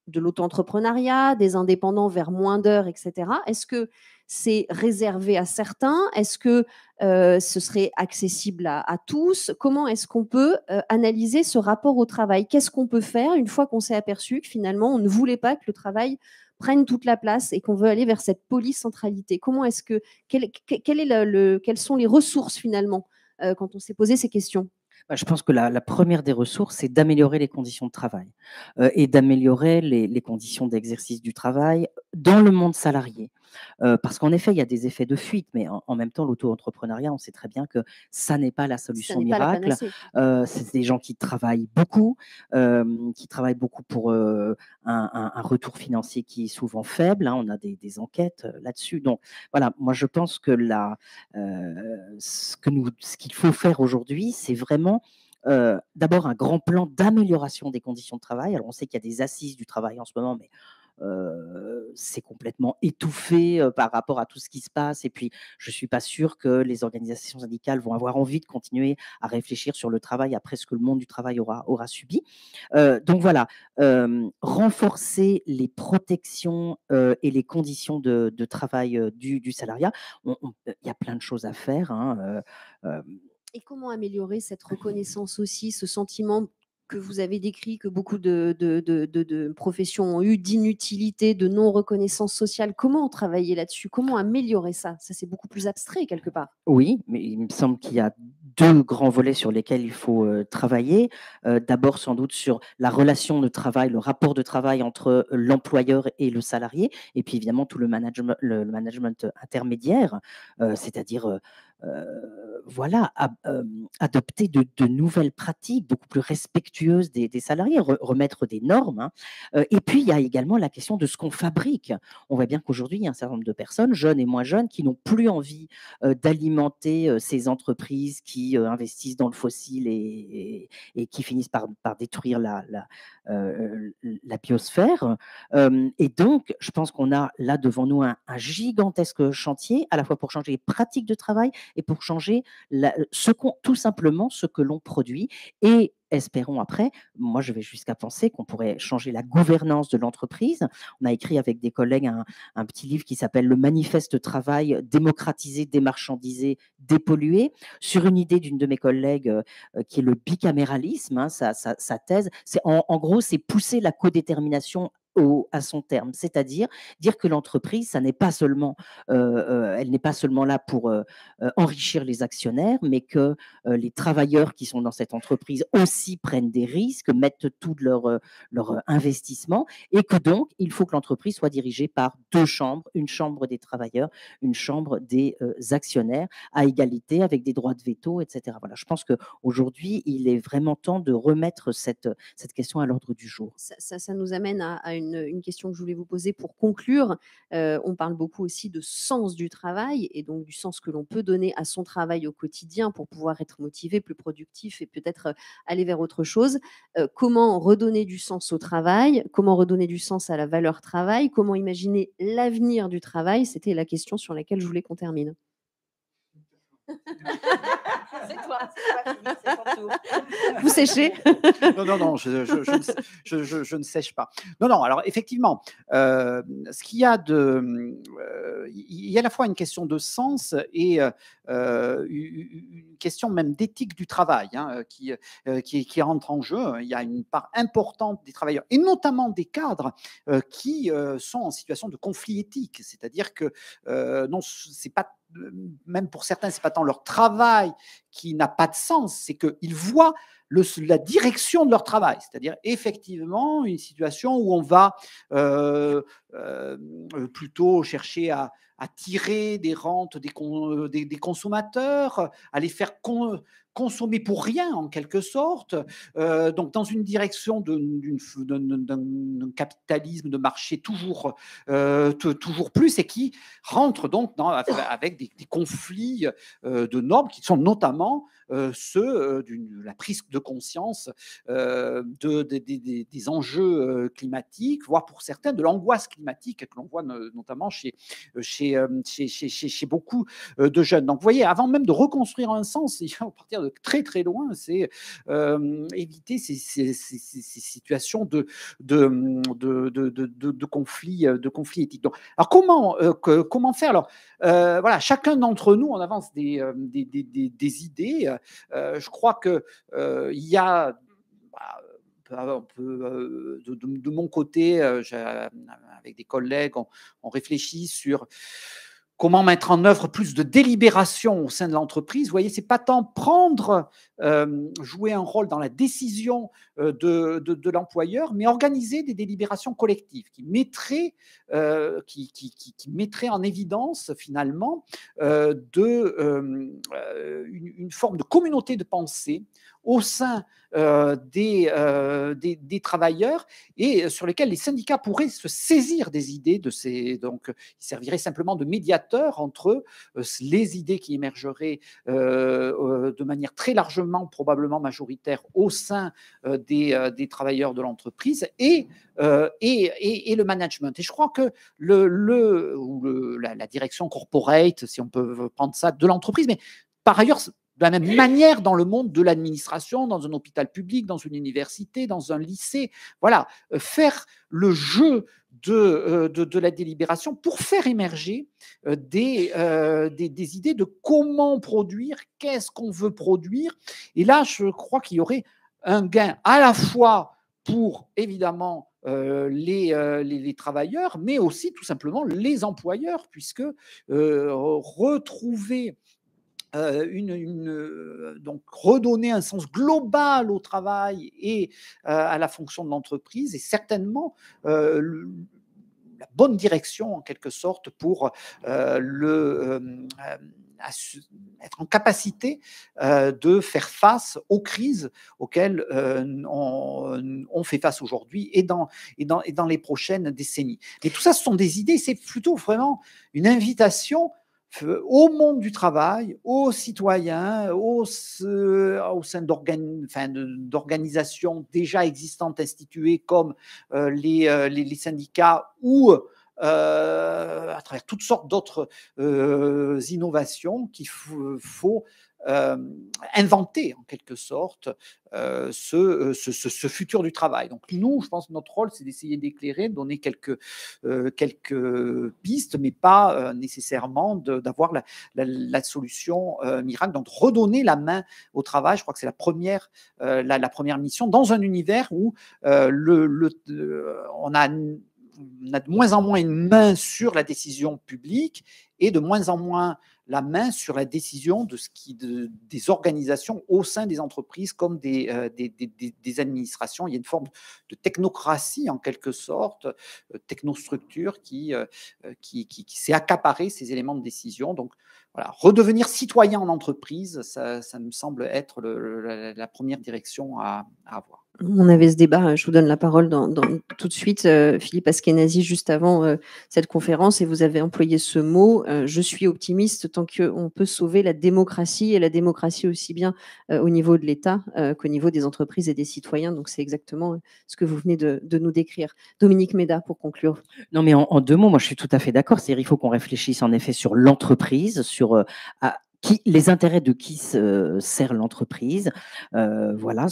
A: de l'auto-entrepreneuriat, des indépendants vers moins d'heures, etc., est-ce que c'est réservé à certains? Est-ce que ce serait accessible à tous? Comment est-ce qu'on peut analyser ce rapport au travail? Qu'est-ce qu'on peut faire une fois qu'on s'est aperçu que finalement on ne voulait pas que le travail prenne toute la place et qu'on veut aller vers cette polycentralité? Comment est-ce que quelles sont les ressources finalement quand on s'est posé ces questions?
B: Je pense que la première des ressources, c'est d'améliorer les conditions de travail, et d'améliorer les conditions d'exercice du travail dans le monde salarié. Parce qu'en effet, il y a des effets de fuite, mais en même temps, l'auto-entrepreneuriat, on sait très bien que ça n'est pas la
A: Ça
B: solution
A: n'est pas la
B: miracle.
A: panacée.
B: C'est des gens qui travaillent beaucoup pour un retour financier qui est souvent faible, hein. On a des enquêtes là-dessus. Donc voilà, moi je pense que ce qu'il faut faire aujourd'hui, c'est vraiment d'abord un grand plan d'amélioration des conditions de travail. Alors on sait qu'il y a des assises du travail en ce moment, mais c'est complètement étouffé par rapport à tout ce qui se passe. Et puis, je ne suis pas sûre que les organisations syndicales vont avoir envie de continuer à réfléchir sur le travail après ce que le monde du travail aura subi. Donc voilà, renforcer les protections et les conditions de travail du salariat. Il y a plein de choses à faire, hein.
A: Et comment améliorer cette reconnaissance aussi, ce sentiment que vous avez décrit, que beaucoup de professions ont eu, d'inutilité, de non-reconnaissance sociale? Comment travailler là-dessus? Comment améliorer ça? Ça, c'est beaucoup plus abstrait quelque part.
B: Oui, mais il me semble qu'il y a 2 grands volets sur lesquels il faut travailler. D'abord, sans doute sur la relation de travail, le rapport de travail entre l'employeur et le salarié, et puis évidemment tout le management intermédiaire, c'est-à-dire, voilà, adopter de nouvelles pratiques beaucoup plus respectueuses des salariés, remettre des normes, hein. Et puis il y a également la question de ce qu'on fabrique. On voit bien qu'aujourd'hui, il y a un certain nombre de personnes, jeunes et moins jeunes, qui n'ont plus envie d'alimenter ces entreprises qui investissent dans le fossile et qui finissent par détruire la biosphère. Et donc, je pense qu'on a là devant nous un gigantesque chantier, à la fois pour changer les pratiques de travail et pour changer tout simplement ce que l'on produit. Et espérons après, moi je vais jusqu'à penser qu'on pourrait changer la gouvernance de l'entreprise. On a écrit avec des collègues un petit livre qui s'appelle Le manifeste de travail, démocratiser, démarchandiser, dépolluer, sur une idée d'une de mes collègues qui est le bicaméralisme, hein. Sa thèse, c'est en gros, c'est pousser la codétermination à son terme, c'est-à-dire dire que l'entreprise, ça n'est pas seulement, elle n'est pas seulement là pour enrichir les actionnaires, mais que les travailleurs qui sont dans cette entreprise aussi prennent des risques, mettent tout leur investissement, et que donc il faut que l'entreprise soit dirigée par 2 chambres, une chambre des travailleurs, une chambre des actionnaires, à égalité, avec des droits de veto, etc. Voilà, je pense qu'aujourd'hui, il est vraiment temps de remettre cette question à l'ordre du jour.
A: Ça nous amène à une question que je voulais vous poser pour conclure. On parle beaucoup aussi de sens du travail et donc du sens que l'on peut donner à son travail au quotidien pour pouvoir être motivé, plus productif et peut-être aller vers autre chose. Comment redonner du sens au travail? Comment redonner du sens à la valeur travail? Comment imaginer l'avenir du travail? C'était la question sur laquelle je voulais qu'on termine. C'est toi, c'est ton tour. Vous séchez?
C: Non, je ne sèche pas. Non, alors effectivement, ce qu'il y a il y a à la fois une question de sens et une question même d'éthique du travail, hein, qui rentre en jeu. Il y a une part importante des travailleurs et notamment des cadres qui sont en situation de conflit éthique. C'est-à-dire que non, c'est pas même pour certains, c'est pas tant leur travail qui n'a pas de sens, c'est qu'ils voient la direction de leur travail, c'est-à-dire effectivement une situation où on va plutôt chercher à tirer des rentes des consommateurs, à les faire consommer pour rien en quelque sorte, donc dans une direction d'un capitalisme de marché toujours plus et qui rentre donc avec des conflits de normes qui sont notamment ceux de la prise de conscience des enjeux climatiques, voire pour certains de l'angoisse climatique que l'on voit notamment chez beaucoup de jeunes. Donc, vous voyez, avant même de reconstruire un sens, il faut partir de très très loin, c'est éviter ces situations de conflits éthiques. Donc, alors, comment faire? Alors, voilà, chacun d'entre nous, on avance des idées. Je crois que il y a de mon côté, avec des collègues, on réfléchit sur comment mettre en œuvre plus de délibération au sein de l'entreprise. Vous voyez, c'est pas tant jouer un rôle dans la décision de l'employeur, mais organiser des délibérations collectives qui mettraient en évidence finalement une forme de communauté de pensée au sein des travailleurs et sur lesquels les syndicats pourraient se saisir des idées donc ils serviraient simplement de médiateurs entre les idées qui émergeraient de manière très largement, probablement majoritaire, au sein des travailleurs de l'entreprise et le management. Et je crois que la direction corporate, si on peut prendre ça, de l'entreprise, mais par ailleurs, de la même manière dans le monde de l'administration, dans un hôpital public, dans une université, dans un lycée. Voilà, faire le jeu de la délibération pour faire émerger des idées de comment produire, qu'est-ce qu'on veut produire. Et là, je crois qu'il y aurait un gain à la fois pour, évidemment, les travailleurs, mais aussi tout simplement les employeurs, puisque retrouver donc redonner un sens global au travail et à la fonction de l'entreprise est certainement la bonne direction en quelque sorte pour être en capacité de faire face aux crises auxquelles on fait face aujourd'hui et dans les prochaines décennies. Et tout ça, ce sont des idées, c'est plutôt vraiment une invitation au monde du travail, aux citoyens, au sein d'organisations déjà existantes instituées comme les syndicats ou à travers toutes sortes d'autres innovations qu'il faut inventer en quelque sorte ce futur du travail. Donc nous, je pense que notre rôle, c'est d'essayer d'éclairer, de donner quelques pistes, mais pas nécessairement d'avoir la solution miracle. Donc redonner la main au travail, je crois que c'est la première mission dans un univers où on a de moins en moins une main sur la décision publique et de moins en moins la main sur la décision des organisations au sein des entreprises comme des administrations. Il y a une forme de technocratie en quelque sorte, technostructure qui s'est accaparée ces éléments de décision. Donc voilà, redevenir citoyen en entreprise, ça me semble être la première direction à avoir.
A: On avait ce débat, je vous donne la parole tout de suite, Philippe Askenazi, juste avant cette conférence, et vous avez employé ce mot, je suis optimiste tant qu'on peut sauver la démocratie, et la démocratie aussi bien au niveau de l'État qu'au niveau des entreprises et des citoyens. Donc c'est exactement ce que vous venez de nous décrire. Dominique Méda, pour conclure.
B: Non, mais en 2 mots, moi je suis tout à fait d'accord. C'est-à-dire il faut qu'on réfléchisse en effet sur l'entreprise, sur les intérêts de qui sert l'entreprise. Voilà,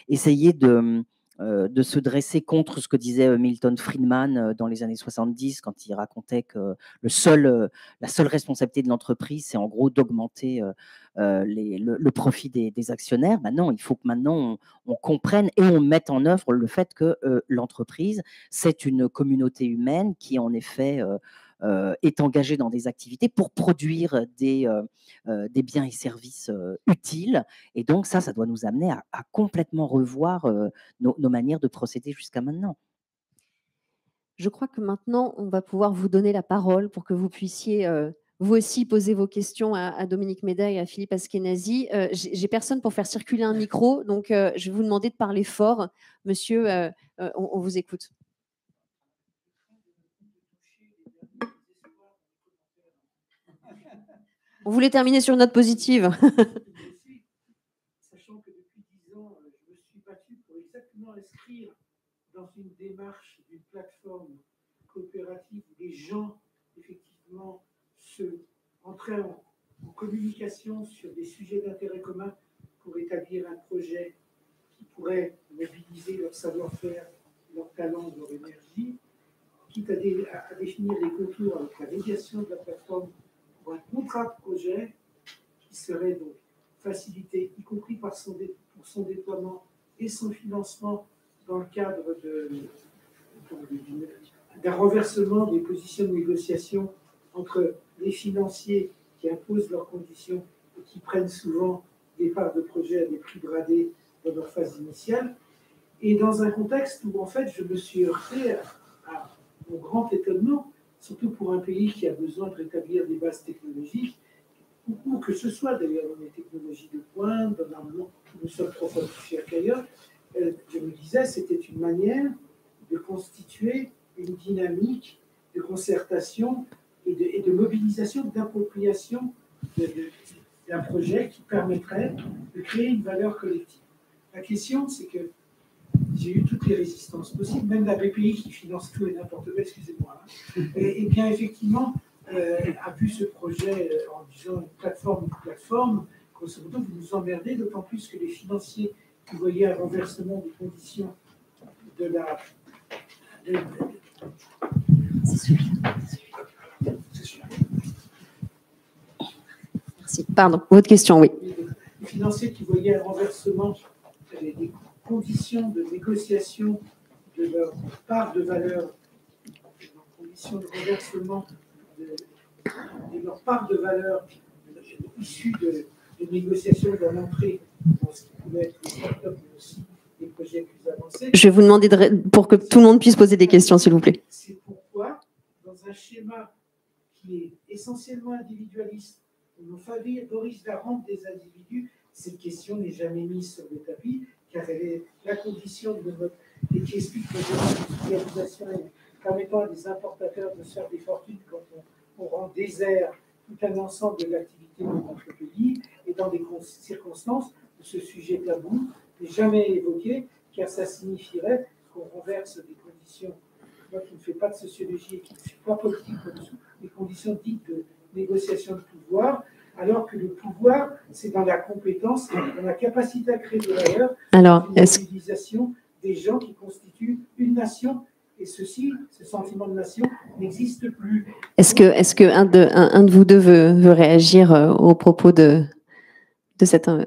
B: essayer de se dresser contre ce que disait Milton Friedman dans les années 70, quand il racontait que la seule responsabilité de l'entreprise, c'est en gros d'augmenter le profit des actionnaires. Non, il faut que maintenant on comprenne et on mette en œuvre le fait que l'entreprise, c'est une communauté humaine qui en effet est engagée dans des activités pour produire des biens et services utiles. Et donc ça doit nous amener à complètement revoir nos manières de procéder jusqu'à maintenant.
A: Je crois que maintenant, on va pouvoir vous donner la parole pour que vous puissiez vous aussi poser vos questions à Dominique Méda et à Philippe Askenazi. J'ai personne pour faire circuler un micro, donc je vais vous demander de parler fort. Monsieur, on vous écoute. On voulait terminer sur une note positive.
D: Sachant que depuis 10 ans, je me suis battu pour exactement inscrire dans une démarche d'une plateforme coopérative où les gens, effectivement, entraient en communication sur des sujets d'intérêt commun pour établir un projet qui pourrait mobiliser leur savoir-faire, leur talent, leur énergie, quitte à définir les contours avec la médiation de la plateforme pour un contrat de projet qui serait donc facilité, y compris pour son déploiement et son financement dans le cadre d'un renversement des positions de négociation entre les financiers qui imposent leurs conditions et qui prennent souvent des parts de projet à des prix bradés dans leur phase initiale. Et dans un contexte où, en fait, je me suis heurté à mon grand étonnement, surtout pour un pays qui a besoin de rétablir des bases technologiques, ou que ce soit d'ailleurs dans les technologies de pointe, dans l'armement, où nous sommes trop fortifiés qu'ailleurs, je me disais, c'était une manière de constituer une dynamique de concertation et de mobilisation, d'appropriation d'un projet qui permettrait de créer une valeur collective. La question, c'est que j'ai eu toutes les résistances possibles, même la BPI qui finance tout et n'importe quoi, excusez-moi. Et bien, effectivement, a vu ce projet en disant une plateforme, grosso modo, vous nous emmerdez, d'autant plus que les financiers qui voyaient un renversement des conditions de la.
A: C'est celui-là. Merci. Pardon, votre question, oui.
D: Les financiers qui voyaient un renversement des conditions de négociation de leur part de valeur, conditions de renversement de leur part de valeur issue de négociations dans l'entrée dans ce qui pouvait être les startups, mais aussi des projets plus avancés.
A: Je vais vous demander pour que tout le monde puisse poser des questions, s'il vous plaît.
D: C'est pourquoi, dans un schéma qui est essentiellement individualiste, où l'on favorise la rente des individus, cette question n'est jamais mise sur le tapis, car elle est la condition de notre, et qui explique l'industrialisation permettant à des importateurs de se faire des fortunes quand on rend désert tout un ensemble de l'activité de notre pays, et dans des circonstances où ce sujet tabou n'est jamais évoqué, car ça signifierait qu'on renverse des conditions. Moi qui ne fais pas de sociologie et qui ne suis pas politique là-dessous, des conditions dites de négociation de pouvoir, alors que le pouvoir, c'est dans la compétence, dans la capacité à créer de la valeur, une mobilisation des gens qui constituent une nation. Et ce sentiment de nation n'existe plus.
A: Est-ce que un de vous deux veut réagir au propos de cette...
C: Je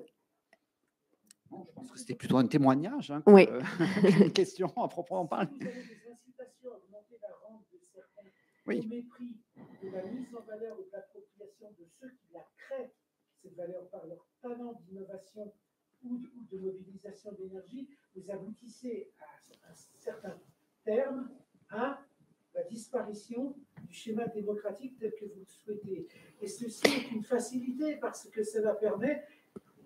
C: pense que c'était plutôt un témoignage
A: oui.
C: qu'une question à proprement parler.
D: Vous avez des incitations à augmenter la rente de certains
C: oui.
D: au mépris de la mise en valeur ou de l'appropriation de ceux qui la créent, cette valeur par leur talent d'innovation ou de mobilisation d'énergie, vous aboutissez à un certain terme à la disparition du schéma démocratique tel que vous le souhaitez. Et ceci est une facilité parce que cela permet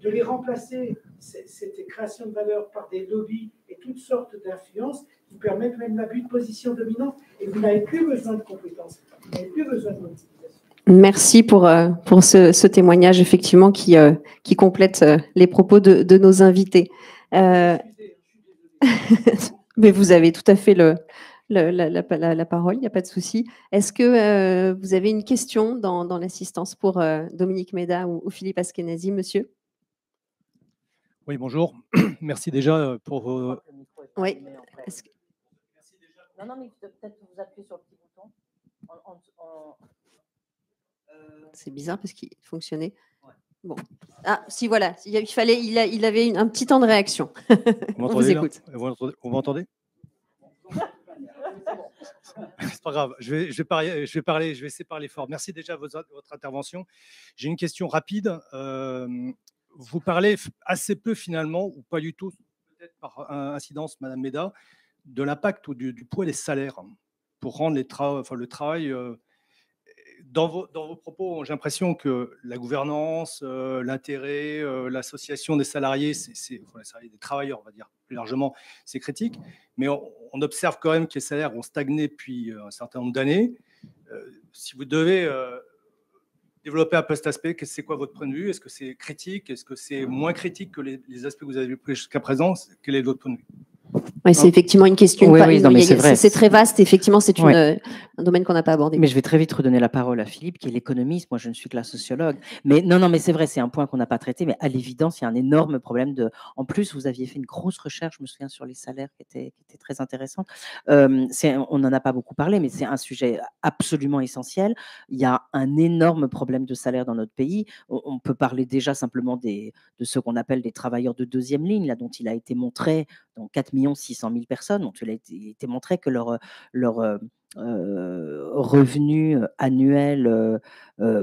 D: de les remplacer, cette création de valeur, par des lobbies et et toutes sortes d'influences qui permettent même l'abus de position dominante. Et vous n'avez plus besoin de compétences, vous n'avez plus besoin de motivation.
A: Merci pour ce témoignage, effectivement, qui complète les propos de nos invités. Mais vous avez tout à fait la parole, il n'y a pas de souci. Est-ce que vous avez une question dans l'assistance pour Dominique Méda ou Philippe Askenazi, monsieur?
E: Oui, bonjour. Merci déjà pour vos...
A: Oui.
B: Non, non, mais peut-être vous appuyez sur le petit bouton.
A: C'est bizarre parce qu'il fonctionnait. Ouais. Bon. Ah, si, voilà. Il avait un petit temps de réaction.
E: Vous
A: On vous écoute.
E: Vous m'entendez? C'est pas grave. Je vais essayer de parler fort. Merci déjà de votre intervention. J'ai une question rapide. Vous parlez assez peu finalement, ou pas du tout, peut-être par incidence, Madame Méda, de l'impact ou du poids des salaires pour rendre le travail. Dans vos propos, j'ai l'impression que la gouvernance, l'intérêt, l'association des salariés, des travailleurs, on va dire plus largement, c'est critique. Mais on observe quand même que les salaires ont stagné depuis un certain nombre d'années. Si vous devez développer un peu cet aspect, c'est quoi votre point de vue? Est-ce que c'est critique? Est-ce que c'est moins critique que les aspects que vous avez pris jusqu'à présent? Quel est votre point de vue?
A: Oui, c'est effectivement une question. C'est très vaste. Effectivement, c'est un domaine qu'on n'a pas abordé.
B: Mais je vais très vite redonner la parole à Philippe, qui est l'économiste. Moi, je ne suis que la sociologue. Mais non, mais c'est vrai, c'est un point qu'on n'a pas traité. Mais à l'évidence, il y a un énorme problème de. En plus, vous aviez fait une grosse recherche, je me souviens, sur les salaires qui était très intéressante. On n'en a pas beaucoup parlé, mais c'est un sujet absolument essentiel. Il y a un énorme problème de salaire dans notre pays. On peut parler déjà simplement de ce qu'on appelle des travailleurs de deuxième ligne, là, dont il a été montré dans 4 600 000 personnes, dont il a été montré que leur revenu annuel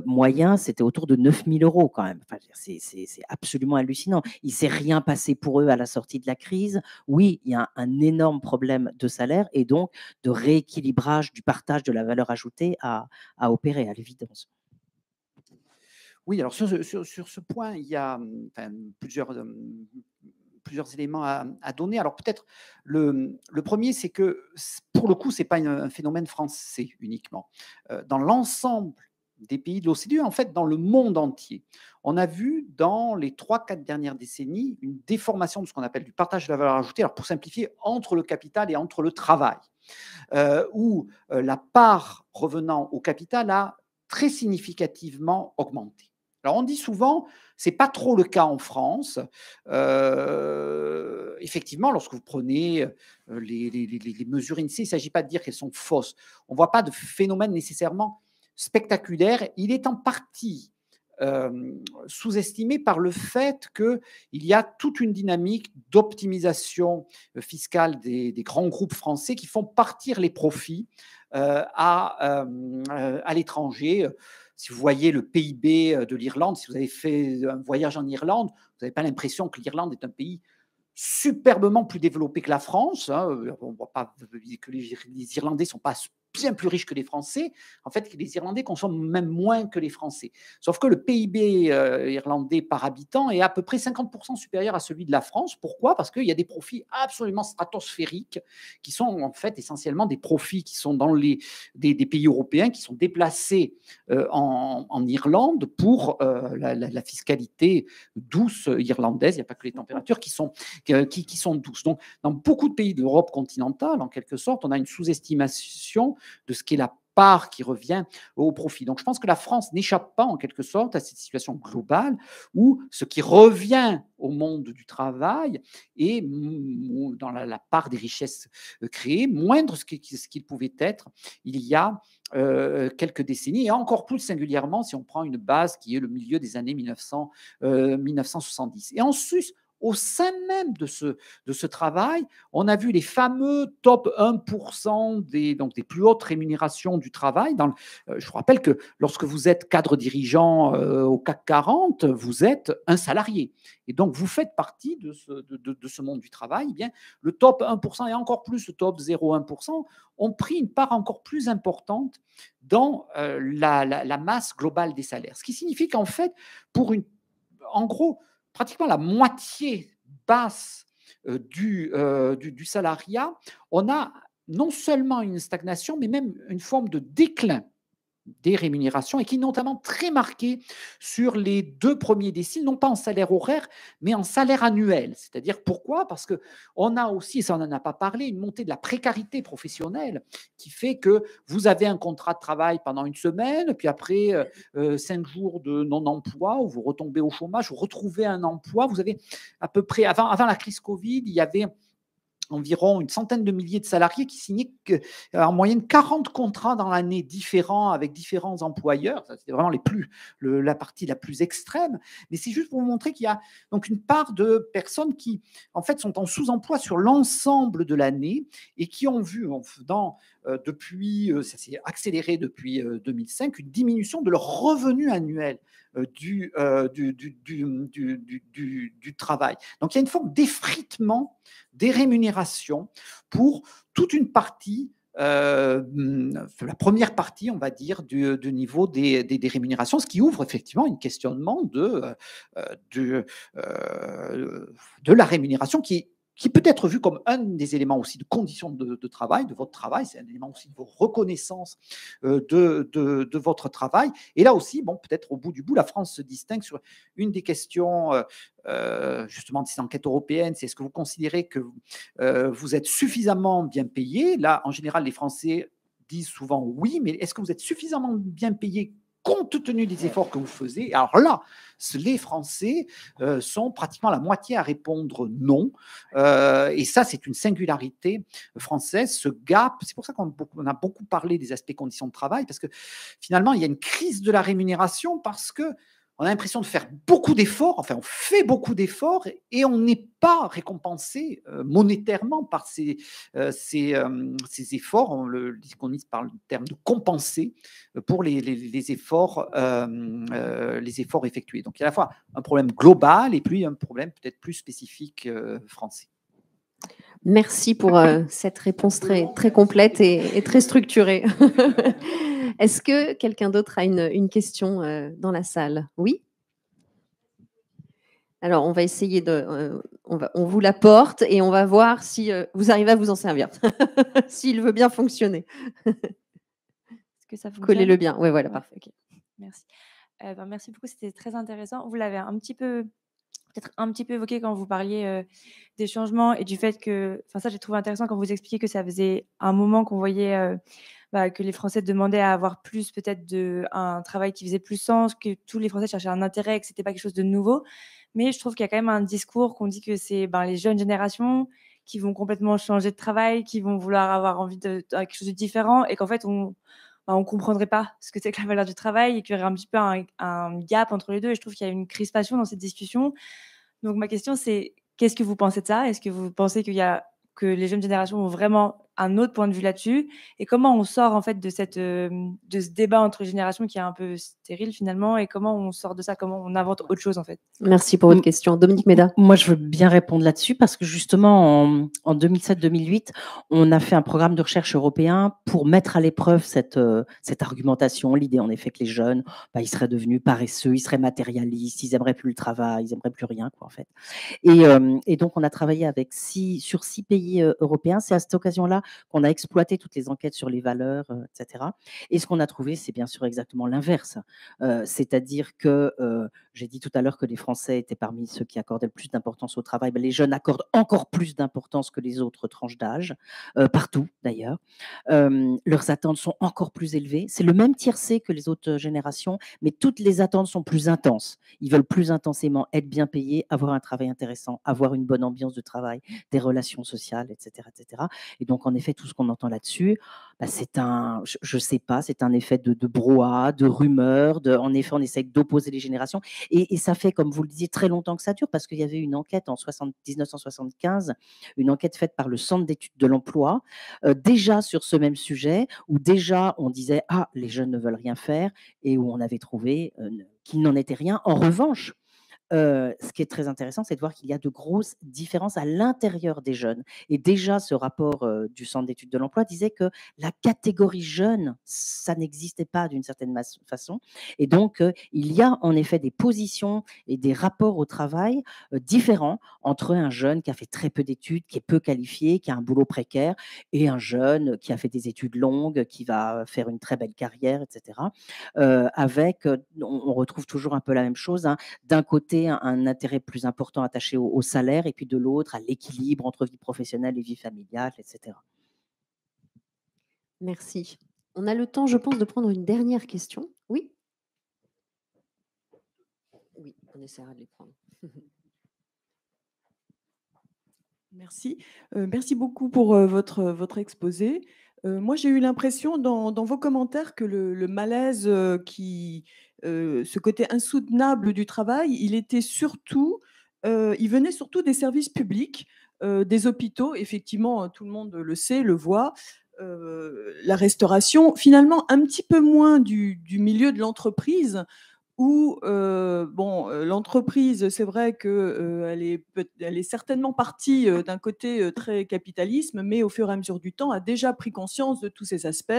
B: moyen, c'était autour de 9 000 € quand même. Enfin, c'est absolument hallucinant. Il ne s'est rien passé pour eux à la sortie de la crise. Oui, il y a un énorme problème de salaire et donc de rééquilibrage du partage de la valeur ajoutée à opérer, à l'évidence.
C: Oui, alors sur ce point, il y a plusieurs éléments à donner. Alors peut-être le premier, c'est que pour le coup, ce n'est pas un phénomène français uniquement. Dans l'ensemble des pays de l'OCDE, en fait, dans le monde entier, on a vu dans les 3-4 dernières décennies une déformation de ce qu'on appelle du partage de la valeur ajoutée, alors pour simplifier, entre le capital et entre le travail, où la part revenant au capital a très significativement augmenté. Alors on dit souvent, ce n'est pas trop le cas en France. Effectivement, lorsque vous prenez les mesures INSEE, il ne s'agit pas de dire qu'elles sont fausses. On ne voit pas de phénomène nécessairement spectaculaire. Il est en partie sous-estimé par le fait qu'il y a toute une dynamique d'optimisation fiscale des grands groupes français qui font partir les profits à l'étranger. Si vous voyez le PIB de l'Irlande, si vous avez fait un voyage en Irlande, vous n'avez pas l'impression que l'Irlande est un pays superbement plus développé que la France. On ne voit pas que les Irlandais ne sont pas bien plus riches que les Français. En fait, les Irlandais consomment même moins que les Français. Sauf que le PIB irlandais par habitant est à peu près 50% supérieur à celui de la France. Pourquoi? Parce qu'il y a des profits absolument stratosphériques qui sont en fait essentiellement des profits qui sont dans des pays européens qui sont déplacés en Irlande pour la fiscalité douce irlandaise. Il n'y a pas que les températures qui sont douces. Donc, dans beaucoup de pays de l'Europe continentale, en quelque sorte, on a une sous-estimation de ce qu'est la part qui revient au profit. Donc, je pense que la France n'échappe pas, en quelque sorte, à cette situation globale où ce qui revient au monde du travail est, dans la part des richesses créées, moindre ce qu'il pouvait être il y a quelques décennies, et encore plus singulièrement si on prend une base qui est le milieu des années 1970. Et ensuite, au sein même de ce travail, on a vu les fameux top 1% des plus hautes rémunérations du travail. Je vous rappelle que lorsque vous êtes cadre dirigeant au CAC 40, vous êtes un salarié. Et donc, vous faites partie de ce monde du travail. Eh bien, le top 1% et encore plus le top 0,1% ont pris une part encore plus importante dans la masse globale des salaires. Ce qui signifie qu'en fait, en gros, pratiquement la moitié basse du salariat, on a non seulement une stagnation, mais même une forme de déclin des rémunérations et qui est notamment très marqué sur les 2 premiers déciles, non pas en salaire horaire, mais en salaire annuel. C'est-à-dire pourquoi? Parce qu'on a aussi, ça on n'en a pas parlé, une montée de la précarité professionnelle qui fait que vous avez un contrat de travail pendant une semaine, puis après 5 jours de non-emploi, où vous retombez au chômage, vous retrouvez un emploi. Vous avez à peu près, avant la crise Covid, il y avait environ une centaine de milliers de salariés qui signaient en moyenne 40 contrats dans l'année différents avec différents employeurs. C'est vraiment la partie la plus extrême. Mais c'est juste pour vous montrer qu'il y a donc une part de personnes qui, en fait, sont en sous-emploi sur l'ensemble de l'année et qui ont vu, depuis, ça s'est accéléré depuis 2005, une diminution de leur revenu annuel du travail. Donc il y a une forme d'effritement des rémunérations pour toute une partie, la première partie, on va dire, du niveau des rémunérations, ce qui ouvre effectivement un questionnement de la rémunération qui peut être vu comme un des éléments aussi de conditions de travail, de votre travail, c'est un élément aussi de vos reconnaissances de votre travail. Et là aussi, bon, peut-être au bout du bout, la France se distingue sur une des questions justement de ces enquêtes européennes, c'est est-ce que vous considérez que vous êtes suffisamment bien payé? Là, en général, les Français disent souvent oui, mais est-ce que vous êtes suffisamment bien payé compte tenu des efforts que vous faisiez? Alors là, les Français sont pratiquement la moitié à répondre non. Et ça, c'est une singularité française, ce gap. C'est pour ça qu'on a beaucoup parlé des aspects conditions de travail, parce que finalement, il y a une crise de la rémunération parce que on a l'impression de faire beaucoup d'efforts, enfin on fait beaucoup d'efforts et on n'est pas récompensé monétairement par ces efforts. On les économistes parlent du terme de compenser pour les efforts effectués. Donc il y a à la fois un problème global et puis un problème peut-être plus spécifique français.
A: Merci pour cette réponse très, très complète et très structurée. Est-ce que quelqu'un d'autre a une question dans la salle? Oui? Alors, on va essayer on vous la porte et on va voir si vous arrivez à vous en servir, s'il veut bien fonctionner.
F: Est-ce que ça fonctionne?
A: Collez-le bien. Oui, voilà,
F: Ouais,
A: parfait.
F: ok. Merci. Merci beaucoup, c'était très intéressant. Vous l'avez peut-être un petit peu évoqué quand vous parliez des changements et du fait que, enfin ça j'ai trouvé intéressant quand vous expliquiez que ça faisait un moment qu'on voyait que les Français demandaient à avoir plus peut-être un travail qui faisait plus sens, que tous les Français cherchaient un intérêt, que c'était pas quelque chose de nouveau. Mais je trouve qu'il y a quand même un discours qu'on dit que c'est les jeunes générations qui vont complètement changer de travail, qui vont vouloir avoir envie de quelque chose de différent et qu'en fait on comprendrait pas ce que c'est que la valeur du travail et qu'il y aurait un petit peu un gap entre les deux. Et je trouve qu'il y a une crispation dans cette discussion. Donc ma question, c'est qu'est-ce que vous pensez de ça? Est-ce que vous pensez que les jeunes générations ont vraiment un autre point de vue là-dessus? Et comment on sort en fait de ce débat entre générations qui est un peu stérile finalement? Et comment on sort de ça? Comment on invente autre chose en fait?
A: Merci pour votre question. Dominique Méda.
B: Moi, je veux bien répondre là-dessus parce que justement, en 2007-2008, on a fait un programme de recherche européen pour mettre à l'épreuve cette argumentation. L'idée, en effet, que les jeunes, ils seraient devenus paresseux, ils seraient matérialistes, ils n'aimeraient plus le travail, ils n'aimeraient plus rien, quoi, en fait. Et donc, on a travaillé sur 6 pays européens. C'est à cette occasion-là qu'on a exploité toutes les enquêtes sur les valeurs, etc. Et ce qu'on a trouvé, c'est bien sûr exactement l'inverse. C'est-à-dire que j'ai dit tout à l'heure que les Français étaient parmi ceux qui accordaient le plus d'importance au travail. Les jeunes accordent encore plus d'importance que les autres tranches d'âge, partout d'ailleurs. Leurs attentes sont encore plus élevées. C'est le même tiercé que les autres générations, mais toutes les attentes sont plus intenses. Ils veulent plus intensément être bien payés, avoir un travail intéressant, avoir une bonne ambiance de travail, des relations sociales, etc. etc. Et donc, en effet, tout ce qu'on entend là-dessus, c'est je sais pas, c'est un effet de brouhaha, de rumeur. En effet, on essaie d'opposer les générations. Et ça fait, comme vous le disiez, très longtemps que ça dure, parce qu'il y avait une enquête en 1975, une enquête faite par le Centre d'études de l'emploi, déjà sur ce même sujet, où déjà on disait « Ah, les jeunes ne veulent rien faire », et où on avait trouvé qu'il n'en était rien. En revanche, Ce qui est très intéressant, c'est de voir qu'il y a de grosses différences à l'intérieur des jeunes. Et déjà, ce rapport du Centre d'études de l'emploi disait que la catégorie jeune, ça n'existait pas d'une certaine façon. Et donc, il y a en effet des positions et des rapports au travail différents entre un jeune qui a fait très peu d'études, qui est peu qualifié, qui a un boulot précaire, et un jeune qui a fait des études longues, qui va faire une très belle carrière, etc. On retrouve toujours un peu la même chose, hein. D'un côté, un intérêt plus important attaché au salaire, et puis de l'autre, à l'équilibre entre vie professionnelle et vie familiale, etc.
A: Merci. On a le temps, je pense, de prendre une dernière question. Oui? Oui, on essaiera de les prendre.
G: Merci. Merci beaucoup pour votre exposé. Moi, j'ai eu l'impression dans vos commentaires que le malaise, ce côté insoutenable du travail, il venait surtout des services publics, des hôpitaux. Effectivement, tout le monde le sait, le voit. La restauration, finalement, un petit peu moins du milieu de l'entreprise, où l'entreprise, c'est vrai qu'elle elle est certainement partie d'un côté très capitalisme, mais au fur et à mesure du temps, a déjà pris conscience de tous ces aspects,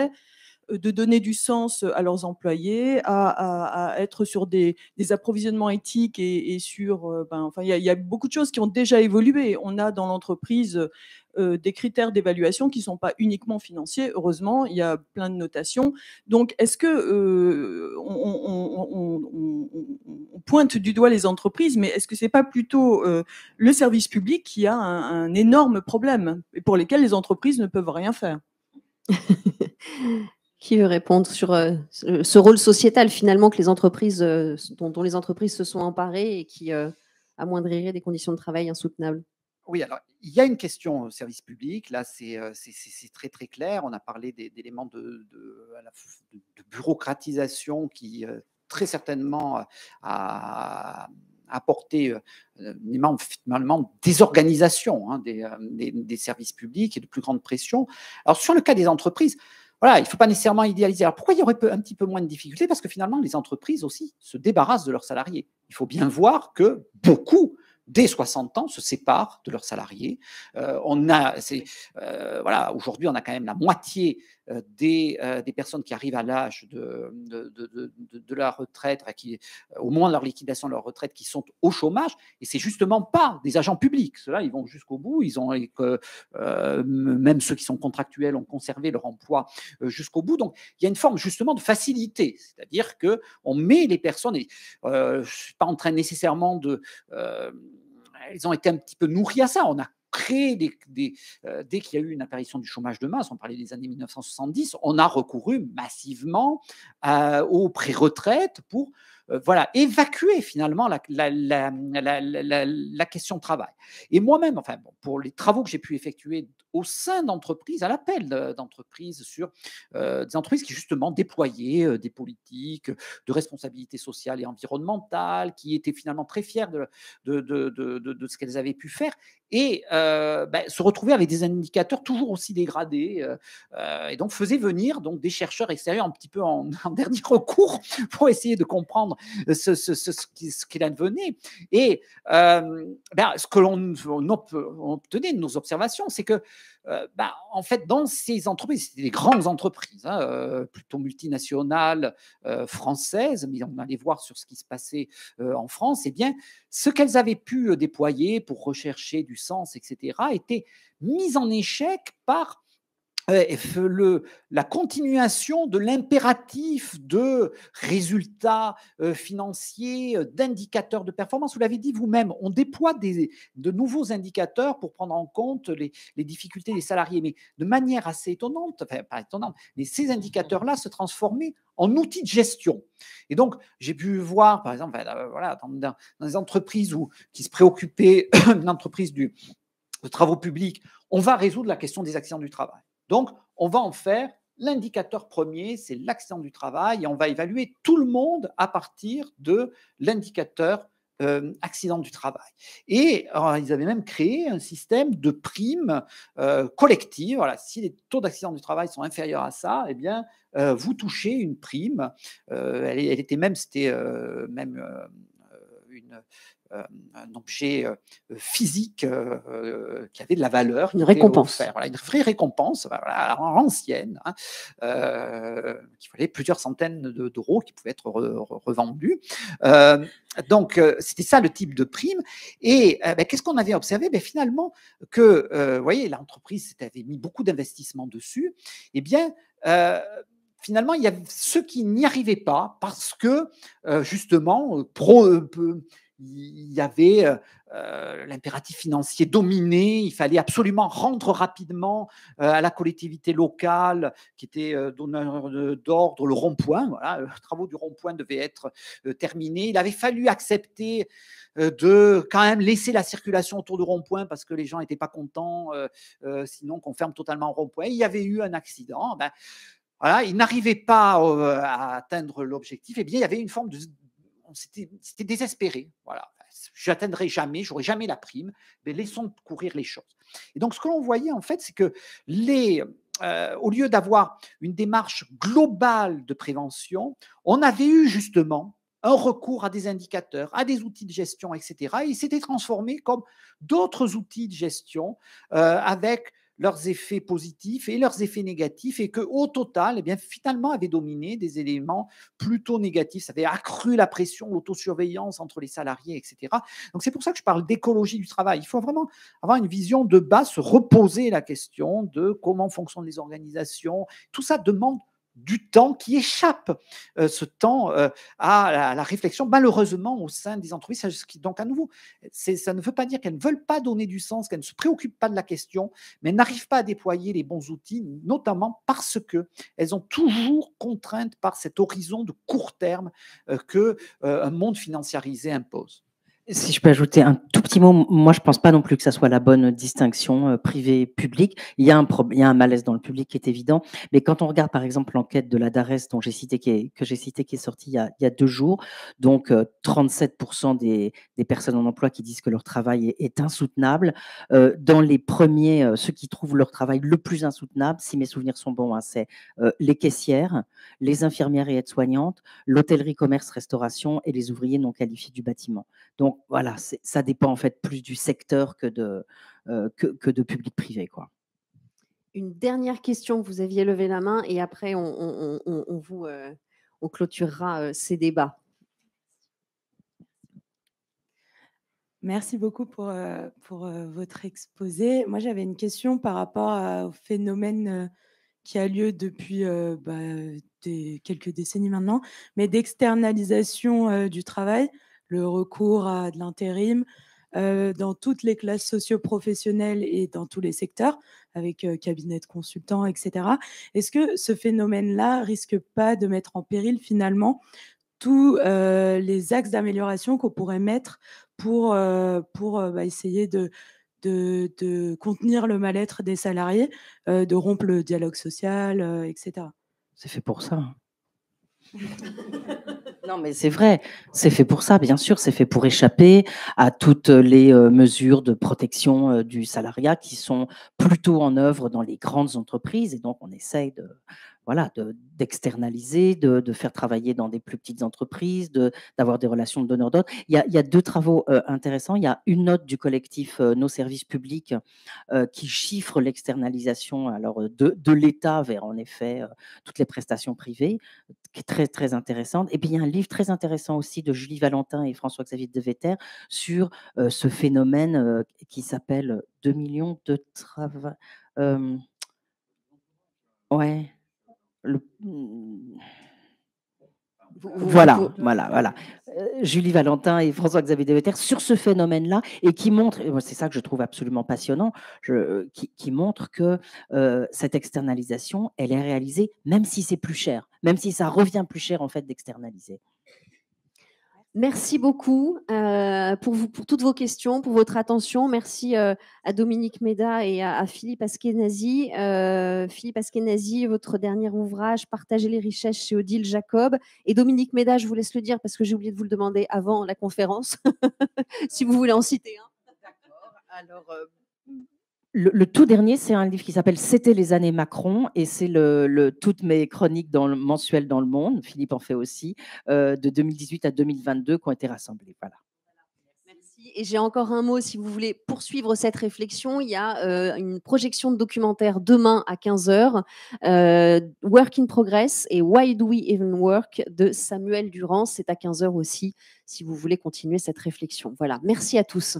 G: de donner du sens à leurs employés, à être sur des approvisionnements éthiques et sur, enfin, il y a beaucoup de choses qui ont déjà évolué. On a dans l'entreprise des critères d'évaluation qui ne sont pas uniquement financiers. Heureusement, il y a plein de notations. Donc, est-ce que on pointe du doigt les entreprises, mais est-ce que c'est pas plutôt le service public qui a un énorme problème et pour lesquels les entreprises ne peuvent rien faire?
A: Qui veut répondre sur ce rôle sociétal finalement que les entreprises, dont les entreprises se sont emparées et qui amoindrirait des conditions de travail insoutenables?
C: Oui, alors il y a une question au service public. Là, c'est très, très clair. On a parlé d'éléments de bureaucratisation qui, très certainement, a apporté finalement désorganisation, hein, des services publics et de plus grande pression. Alors sur le cas des entreprises, voilà, il ne faut pas nécessairement idéaliser. Alors pourquoi il y aurait un petit peu moins de difficultés? Parce que finalement, les entreprises aussi se débarrassent de leurs salariés. Il faut bien voir que beaucoup, dès 60 ans, se séparent de leurs salariés. Voilà, aujourd'hui, on a quand même la moitié des personnes qui arrivent à l'âge de la retraite, au moment de leur liquidation de leur retraite, qui sont au chômage, et c'est justement pas des agents publics. Ceux-là, ils vont jusqu'au bout. Même ceux qui sont contractuels ont conservé leur emploi jusqu'au bout. Donc, il y a une forme justement de facilité, c'est-à-dire que on met les personnes. Je ne suis pas en train nécessairement de ils ont été un petit peu nourris à ça. On a créé dès qu'il y a eu une apparition du chômage de masse, on parlait des années 1970, on a recouru massivement aux pré-retraites pour voilà, évacuer finalement la question de travail. Et moi-même, enfin, bon, pour les travaux que j'ai pu effectuer au sein d'entreprises, à l'appel d'entreprises sur des entreprises qui justement déployaient des politiques de responsabilité sociale et environnementale, qui étaient finalement très fiers de ce qu'elles avaient pu faire, et se retrouver avec des indicateurs toujours aussi dégradés, et donc faisaient venir donc des chercheurs extérieurs un petit peu en dernier recours pour essayer de comprendre ce qu'il advenait. Et ce que l'on obtenait de nos observations, c'est que en fait, dans ces entreprises, c'était des grandes entreprises, hein, plutôt multinationales, françaises, mais on allait voir sur ce qui se passait en France, eh bien, ce qu'elles avaient pu déployer pour rechercher du sens, etc., était mis en échec par la continuation de l'impératif de résultats financiers, d'indicateurs de performance. Vous l'avez dit vous-même, on déploie de nouveaux indicateurs pour prendre en compte les difficultés des salariés, mais de manière assez étonnante, enfin pas étonnante, mais ces indicateurs-là se transformaient en outils de gestion. Et donc, j'ai pu voir, par exemple, voilà, dans des entreprises qui se préoccupaient, une entreprise de travaux publics, on va résoudre la question des accidents du travail. Donc, on va en faire l'indicateur premier, c'est l'accident du travail, et on va évaluer tout le monde à partir de l'indicateur accident du travail. Et ils avaient même créé un système de primes collectives. Voilà, si les taux d'accident du travail sont inférieurs à ça, eh bien, vous touchez une prime. Elle était même, c'était même un objet physique qui avait de la valeur.
A: Une récompense.
C: Voilà, une vraie récompense, voilà, ancienne, hein, qui valait plusieurs centaines d'euros, qui pouvaient être revendus. Donc, c'était ça le type de prime. Et qu'est-ce qu'on avait observé? Finalement, que, vous voyez, l'entreprise avait mis beaucoup d'investissements dessus. Eh bien, finalement, il y a ceux qui n'y arrivaient pas parce que, justement, il y avait l'impératif financier dominé, il fallait absolument rendre rapidement à la collectivité locale qui était donneur d'ordre le rond-point. Voilà, les travaux du rond-point devaient être terminés. Il avait fallu accepter de quand même laisser la circulation autour du rond-point parce que les gens n'étaient pas contents, sinon qu'on ferme totalement le rond-point. Il y avait eu un accident. Voilà, ils n'arrivaient pas à atteindre l'objectif. Eh bien, il y avait une forme de... C'était désespéré. Voilà. Je n'atteindrai jamais, j'aurai jamais la prime, mais laissons courir les choses. Et donc, ce que l'on voyait, en fait, c'est que au lieu d'avoir une démarche globale de prévention, on avait eu justement un recours à des indicateurs, à des outils de gestion, etc. Et il s'était transformé comme d'autres outils de gestion avec leurs effets positifs et leurs effets négatifs, et qu'au total, finalement, avait dominé des éléments plutôt négatifs. Ça avait accru la pression, l'autosurveillance entre les salariés, etc. Donc, c'est pour ça que je parle d'écologie du travail. Il faut vraiment avoir une vision de base, se reposer la question de comment fonctionnent les organisations. Tout ça demande du temps qui échappe, ce temps à la réflexion, malheureusement, au sein des entreprises. Donc, à nouveau, ça ne veut pas dire qu'elles ne veulent pas donner du sens, qu'elles ne se préoccupent pas de la question, mais elles n'arrivent pas à déployer les bons outils, notamment parce qu'elles sont toujours contraintes par cet horizon de court terme qu'un monde financiarisé impose.
B: Si je peux ajouter un tout petit mot, moi je ne pense pas non plus que ça soit la bonne distinction privé-public. Il y a un malaise dans le public qui est évident, mais quand on regarde par exemple l'enquête de la DARES que j'ai citée, qui est sortie il y a 2 jours, donc 37% des personnes en emploi qui disent que leur travail est insoutenable. Dans les premiers, ceux qui trouvent leur travail le plus insoutenable, si mes souvenirs sont bons, hein, c'est les caissières, les infirmières et aides-soignantes, l'hôtellerie, commerce, restauration et les ouvriers non qualifiés du bâtiment. Donc voilà, ça dépend en fait plus du secteur que de public-privé, quoi.
A: Une dernière question, vous aviez levé la main et après on clôturera ces débats.
F: Merci beaucoup pour votre exposé. Moi, j'avais une question par rapport au phénomène qui a lieu depuis quelques décennies maintenant, mais d'externalisation du travail, le recours à de l'intérim dans toutes les classes socio-professionnelles et dans tous les secteurs, avec cabinets de consultants, etc. Est-ce que ce phénomène-là risque pas de mettre en péril finalement tous les axes d'amélioration qu'on pourrait mettre pour essayer de contenir le mal-être des salariés, de rompre le dialogue social, etc.
B: C'est fait pour ça. Non, mais c'est vrai, c'est fait pour ça, bien sûr, c'est fait pour échapper à toutes les mesures de protection du salariat qui sont plutôt en œuvre dans les grandes entreprises. Et donc, on essaye d'externaliser, de faire travailler dans des plus petites entreprises, d'avoir des relations de donneur d'ordre. Il y a 2 travaux intéressants. Il y a une note du collectif Nos services publics qui chiffre l'externalisation de l'État vers, en effet, toutes les prestations privées, qui est très, très intéressante. Et puis, il y a un livre très intéressant aussi de Julie Valentin et François-Xavier Devetter sur ce phénomène qui s'appelle 2 millions de travail. Ouais. Voilà. Julie Valentin et François-Xavier Devetter sur ce phénomène-là et qui montre, et c'est ça que je trouve absolument passionnant, qui montre que cette externalisation, elle est réalisée même si c'est plus cher, même si ça revient plus cher en fait d'externaliser.
A: Merci beaucoup pour toutes vos questions, pour votre attention. Merci à Dominique Méda et à Philippe Askenazi. Philippe Askenazi, votre dernier ouvrage, Partager les richesses chez Odile Jacob. Et Dominique Méda, je vous laisse le dire parce que j'ai oublié de vous le demander avant la conférence, si vous voulez en citer un.
B: D'accord. Alors, le tout dernier, c'est un livre qui s'appelle « C'était les années Macron » et c'est toutes mes chroniques mensuelles dans Le Monde, Philippe en fait aussi, de 2018 à 2022 qui ont été rassemblées. Voilà.
A: Merci. Et j'ai encore un mot, si vous voulez poursuivre cette réflexion, il y a une projection de documentaire demain à 15 h, Work in Progress et Why Do We Even Work de Samuel Durand. C'est à 15 h aussi, si vous voulez continuer cette réflexion. Voilà, merci à tous.